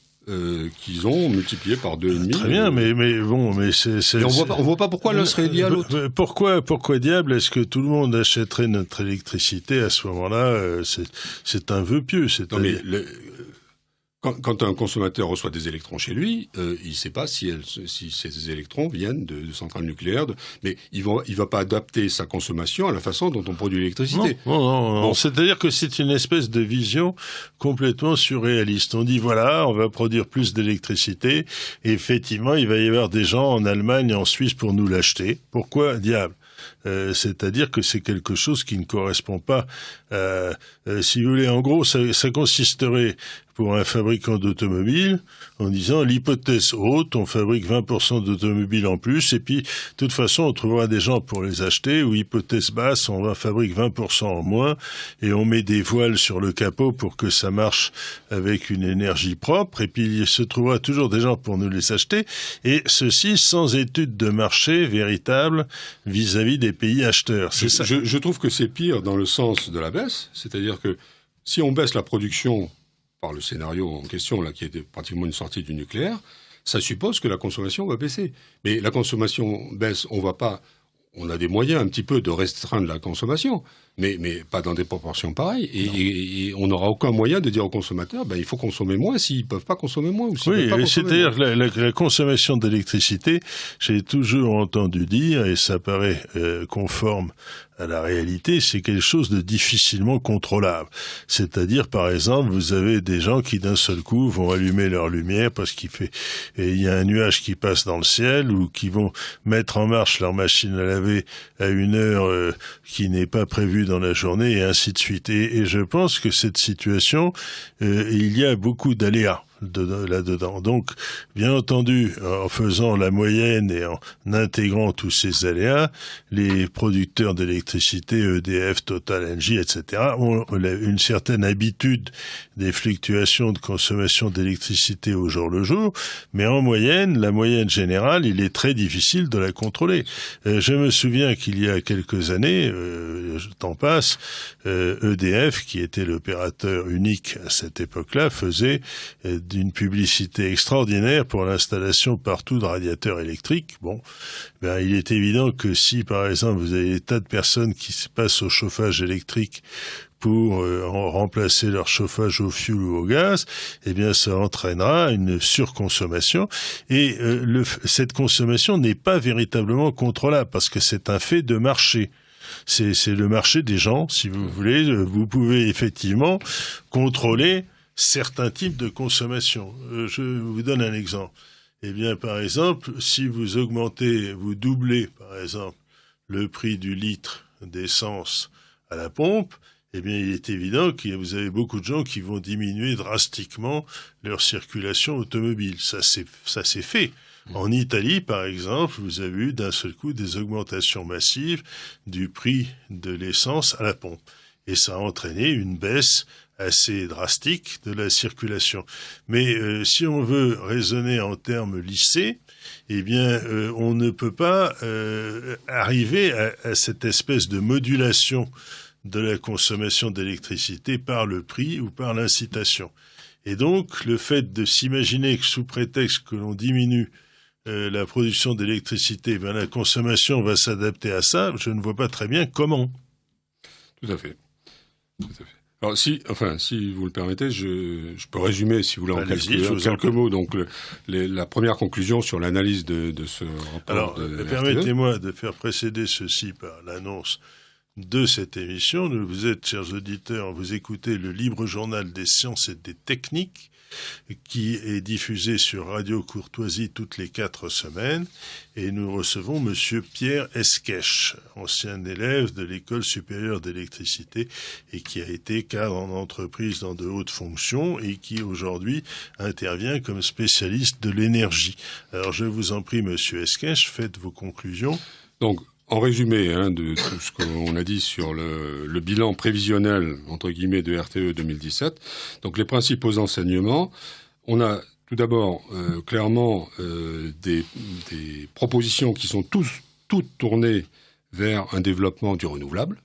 qu'ils ont multiplié par 2,5. Très bien, mais c'est... Et on voit pas pourquoi l'un serait lié à l'autre. Pourquoi diable est-ce que tout le monde achèterait notre électricité à ce moment-là? C'est un vœu pieux. Quand un consommateur reçoit des électrons chez lui, il ne sait pas si ces électrons viennent de centrales nucléaires, mais il va pas adapter sa consommation à la façon dont on produit l'électricité. Non. Bon. C'est-à-dire que c'est une espèce de vision complètement surréaliste. On dit voilà, on va produire plus d'électricité, et effectivement, il va y avoir des gens en Allemagne et en Suisse pour nous l'acheter. Pourquoi diable? C'est-à-dire que c'est quelque chose qui ne correspond pas. Si vous voulez, en gros, ça consisterait pour un fabricant d'automobiles en disant l'hypothèse haute, on fabrique 20% d'automobiles en plus, et puis de toute façon on trouvera des gens pour les acheter, ou hypothèse basse, on fabrique 20% en moins, et on met des voiles sur le capot pour que ça marche avec une énergie propre, et puis il se trouvera toujours des gens pour nous les acheter, et ceci sans étude de marché véritable vis-à-vis des pays acheteurs. Je trouve que c'est pire dans le sens de la baisse, c'est-à-dire que si on baisse la production par le scénario en question, là, qui était pratiquement une sortie du nucléaire, ça suppose que la consommation va baisser. Mais la consommation baisse, on a des moyens un petit peu de restreindre la consommation, mais pas dans des proportions pareilles. Et on n'aura aucun moyen de dire aux consommateurs, il faut consommer moins s'ils peuvent pas consommer moins. Ou oui, c'est-à-dire la consommation d'électricité, j'ai toujours entendu dire, et ça paraît conforme à la réalité, c'est quelque chose de difficilement contrôlable. C'est-à-dire, par exemple, vous avez des gens qui d'un seul coup vont allumer leur lumière parce il y a un nuage qui passe dans le ciel, ou qui vont mettre en marche leur machine à laver à une heure qui n'est pas prévue dans la journée, et ainsi de suite. Et je pense que cette situation, il y a beaucoup d'aléas là-dedans. Donc, bien entendu, en faisant la moyenne et en intégrant tous ces aléas, les producteurs d'électricité, EDF, Total, Engie, etc., ont une certaine habitude des fluctuations de consommation d'électricité au jour le jour, mais en moyenne, la moyenne générale, il est très difficile de la contrôler. Je me souviens qu'il y a quelques années, le temps passe, EDF, qui était l'opérateur unique à cette époque-là, faisait d'une publicité extraordinaire pour l'installation partout de radiateurs électriques. Bon, il est évident que si, par exemple, vous avez des tas de personnes qui se passent au chauffage électrique pour remplacer leur chauffage au fioul ou au gaz, ça entraînera une surconsommation, et cette consommation n'est pas véritablement contrôlable parce que c'est un fait de marché. C'est le marché des gens, si vous voulez. Vous pouvez effectivement contrôler certains types de consommation. Je vous donne un exemple. Par exemple, si vous doublez, par exemple, le prix du litre d'essence à la pompe, il est évident que vous avez beaucoup de gens qui vont diminuer drastiquement leur circulation automobile. Ça c'est fait. En Italie, par exemple, vous avez eu d'un seul coup des augmentations massives du prix de l'essence à la pompe. Et ça a entraîné une baisse assez drastique de la circulation. Mais si on veut raisonner en termes lissés, eh bien, on ne peut pas arriver à cette espèce de modulation de la consommation d'électricité par le prix ou par l'incitation. Et donc, le fait de s'imaginer que sous prétexte que l'on diminue la production d'électricité, ben la consommation va s'adapter à ça, je ne vois pas très bien comment. Tout à fait. Alors, si vous le permettez, je peux résumer, si vous voulez, en quelques mots. Donc, la première conclusion sur l'analyse de ce rapport. Alors, permettez-moi de faire précéder ceci par l'annonce de cette émission. Vous êtes, chers auditeurs, vous écoutez le Libre Journal des Sciences et des Techniques, qui est diffusé sur Radio Courtoisie toutes les 4 semaines. Et nous recevons Monsieur Pierre Esquèche, ancien élève de l'École supérieure d'électricité et qui a été cadre en entreprise dans de hautes fonctions et qui aujourd'hui intervient comme spécialiste de l'énergie. Alors je vous en prie, Monsieur Esquèche, faites vos conclusions. Donc, en résumé de tout ce qu'on a dit sur le bilan prévisionnel, entre guillemets, de RTE 2017, donc les principaux enseignements, on a tout d'abord clairement des propositions qui sont toutes tournées vers un développement du renouvelable.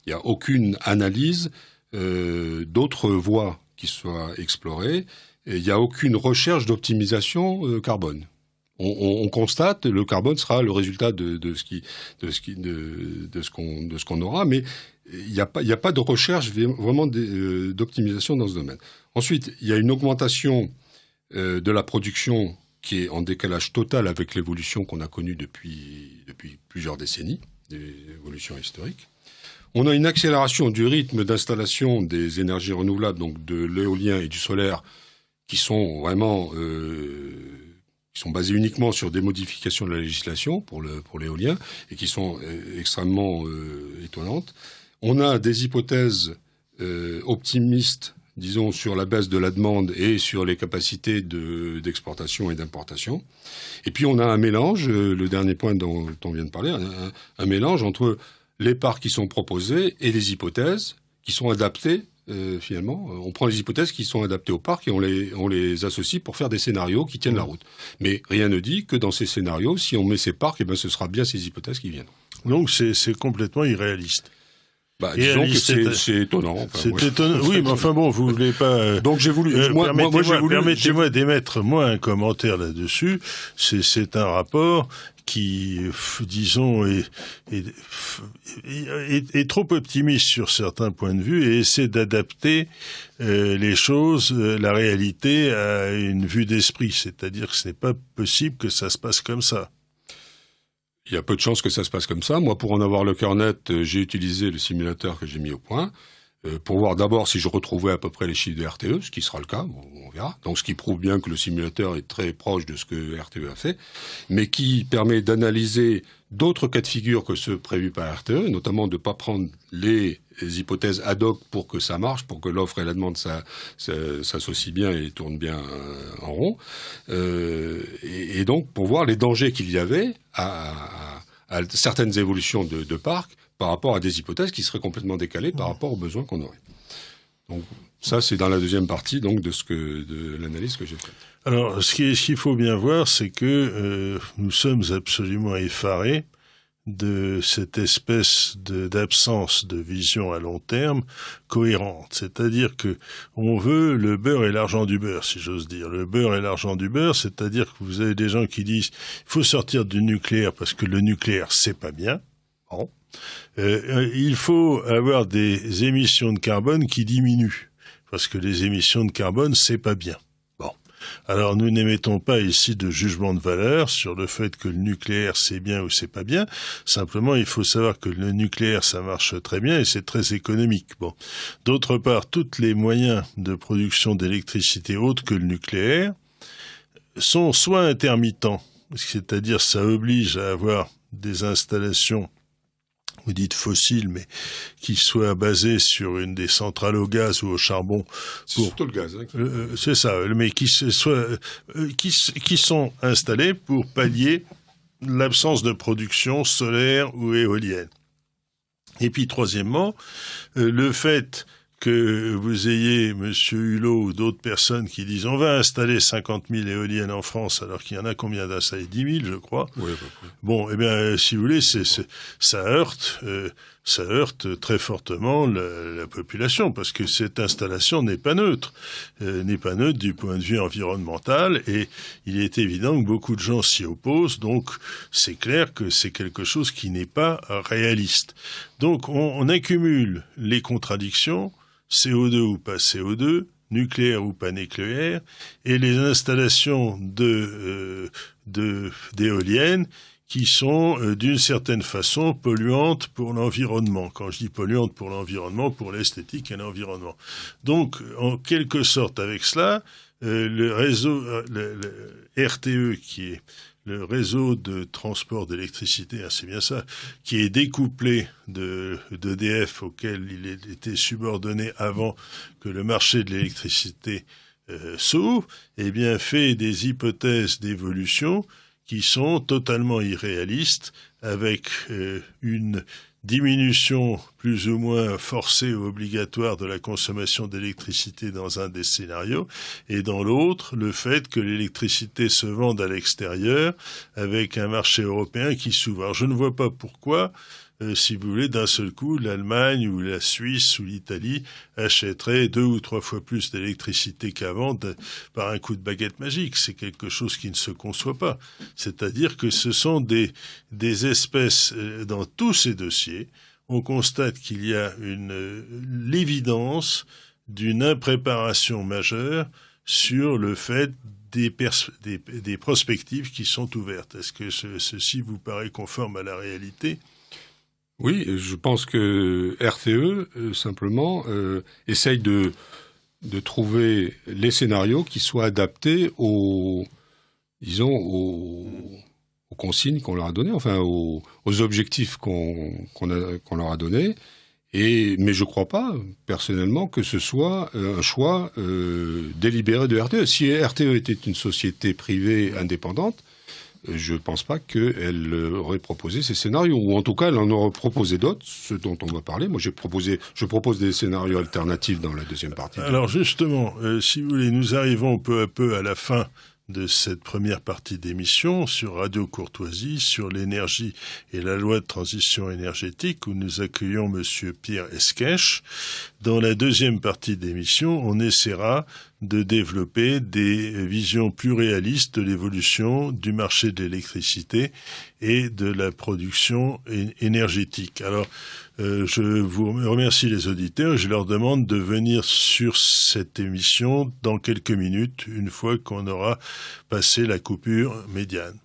Il n'y a aucune analyse d'autres voies qui soient explorées, et il n'y a aucune recherche d'optimisation carbone. On constate, le carbone sera le résultat de ce qu'on aura, mais il n'y a pas de recherche vraiment d'optimisation dans ce domaine. Ensuite, il y a une augmentation de la production qui est en décalage total avec l'évolution qu'on a connue depuis plusieurs décennies, des évolutions historiques. On a une accélération du rythme d'installation des énergies renouvelables, donc de l'éolien et du solaire, qui sont vraiment qui sont basés uniquement sur des modifications de la législation pour l'éolien et qui sont extrêmement étonnantes. On a des hypothèses optimistes, disons, sur la baisse de la demande et sur les capacités d'exportation et d'importation. Et puis on a un mélange, le dernier point dont on vient de parler, un mélange entre les parts qui sont proposées et les hypothèses qui sont adaptées. Finalement, on prend les hypothèses qui sont adaptées au parc et on les associe pour faire des scénarios qui tiennent la route. Mais rien ne dit que dans ces scénarios, si on met ces parcs, ce sera bien ces hypothèses qui viennent. Donc c'est complètement irréaliste. Disons que c'est étonnant. Enfin, c'est étonnant. Oui, mais enfin bon, vous voulez pas. Donc j'ai voulu. Permettez-moi d'émettre un commentaire là-dessus. C'est un rapport qui, disons, est trop optimiste sur certains points de vue et essaie d'adapter les choses, la réalité, à une vue d'esprit. C'est-à-dire que ce n'est pas possible que ça se passe comme ça. Il y a peu de chances que ça se passe comme ça. Moi, pour en avoir le cœur net, j'ai utilisé le simulateur que j'ai mis au point pour voir d'abord si je retrouvais à peu près les chiffres de RTE, ce qui sera le cas, on verra. Donc, ce qui prouve bien que le simulateur est très proche de ce que RTE a fait, mais qui permet d'analyser d'autres cas de figure que ceux prévus par RTE, notamment de ne pas prendre les hypothèses ad hoc pour que ça marche, pour que l'offre et la demande s'associent bien et tournent bien en rond. Et donc, pour voir les dangers qu'il y avait à certaines évolutions de parcs par rapport à des hypothèses qui seraient complètement décalées par rapport aux besoins qu'on aurait. Donc, ça, c'est dans la deuxième partie donc de l'analyse que j'ai faite. Alors, ce qu'il faut bien voir, c'est que nous sommes absolument effarés de cette espèce d'absence de vision à long terme cohérente. C'est-à-dire que on veut le beurre et l'argent du beurre, si j'ose dire. Le beurre et l'argent du beurre, c'est-à-dire que vous avez des gens qui disent il faut sortir du nucléaire parce que le nucléaire, c'est pas bien. Bon. Il faut avoir des émissions de carbone qui diminuent parce que les émissions de carbone, c'est pas bien. Bon. Alors, nous n'émettons pas ici de jugement de valeur sur le fait que le nucléaire, c'est bien ou c'est pas bien. Simplement, il faut savoir que le nucléaire, ça marche très bien et c'est très économique. Bon. D'autre part, tous les moyens de production d'électricité autres que le nucléaire sont soit intermittents, c'est-à-dire ça oblige à avoir des installations vous dites fossiles, mais qui soient basés sur une des centrales au gaz ou au charbon. C'est surtout le gaz. C'est ça, mais qui sont installés pour pallier l'absence de production solaire ou éolienne. Et puis, troisièmement, le fait que vous ayez Monsieur Hulot ou d'autres personnes qui disent on va installer 50 000 éoliennes en France, alors qu'il y en a combien d'installés? 10 000, je crois. Oui, bon, eh bien, si vous voulez, ça heurte très fortement la population, parce que cette installation n'est pas neutre du point de vue environnemental, et il est évident que beaucoup de gens s'y opposent, donc c'est clair que c'est quelque chose qui n'est pas réaliste. Donc on accumule les contradictions, CO2 ou pas CO2, nucléaire ou pas nucléaire, et les installations d'éoliennes qui sont d'une certaine façon polluantes pour l'environnement. Quand je dis polluantes pour l'environnement, pour l'esthétique et l'environnement. Donc, en quelque sorte, avec cela, le réseau, le RTE, qui est le réseau de transport d'électricité, c'est bien ça, qui est découplé d'EDF, auquel il était subordonné avant que le marché de l'électricité s'ouvre, eh bien, fait des hypothèses d'évolution qui sont totalement irréalistes, avec une diminution plus ou moins forcée ou obligatoire de la consommation d'électricité dans un des scénarios, et dans l'autre, le fait que l'électricité se vende à l'extérieur avec un marché européen qui s'ouvre. Alors, je ne vois pas pourquoi, si vous voulez, d'un seul coup, l'Allemagne ou la Suisse ou l'Italie achèteraient 2 ou 3 fois plus d'électricité qu'avant par un coup de baguette magique. C'est quelque chose qui ne se conçoit pas. C'est-à-dire que ce sont des espèces, dans tous ces dossiers, on constate qu'il y a l'évidence d'une impréparation majeure sur le fait des prospectives qui sont ouvertes. Est-ce que ceci vous paraît conforme à la réalité ? Oui, je pense que RTE, simplement, essaye de trouver les scénarios qui soient adaptés aux consignes qu'on leur a données, enfin aux objectifs qu'on leur a donnés. Mais je ne crois pas, personnellement, que ce soit un choix délibéré de RTE. Si RTE était une société privée indépendante, je ne pense pas qu'elle aurait proposé ces scénarios, ou en tout cas, elle en aurait proposé d'autres, ceux dont on va parler. Moi, je propose des scénarios alternatifs dans la deuxième partie. Alors justement, si vous voulez, nous arrivons peu à peu à la fin de cette première partie d'émission sur Radio Courtoisie, sur l'énergie et la loi de transition énergétique, où nous accueillons Monsieur Pierre Esquèche. Dans la deuxième partie d'émission, on essaiera de développer des visions plus réalistes de l'évolution du marché de l'électricité et de la production énergétique. Alors, je vous remercie les auditeurs et je leur demande de venir sur cette émission dans quelques minutes, une fois qu'on aura passé la coupure médiane.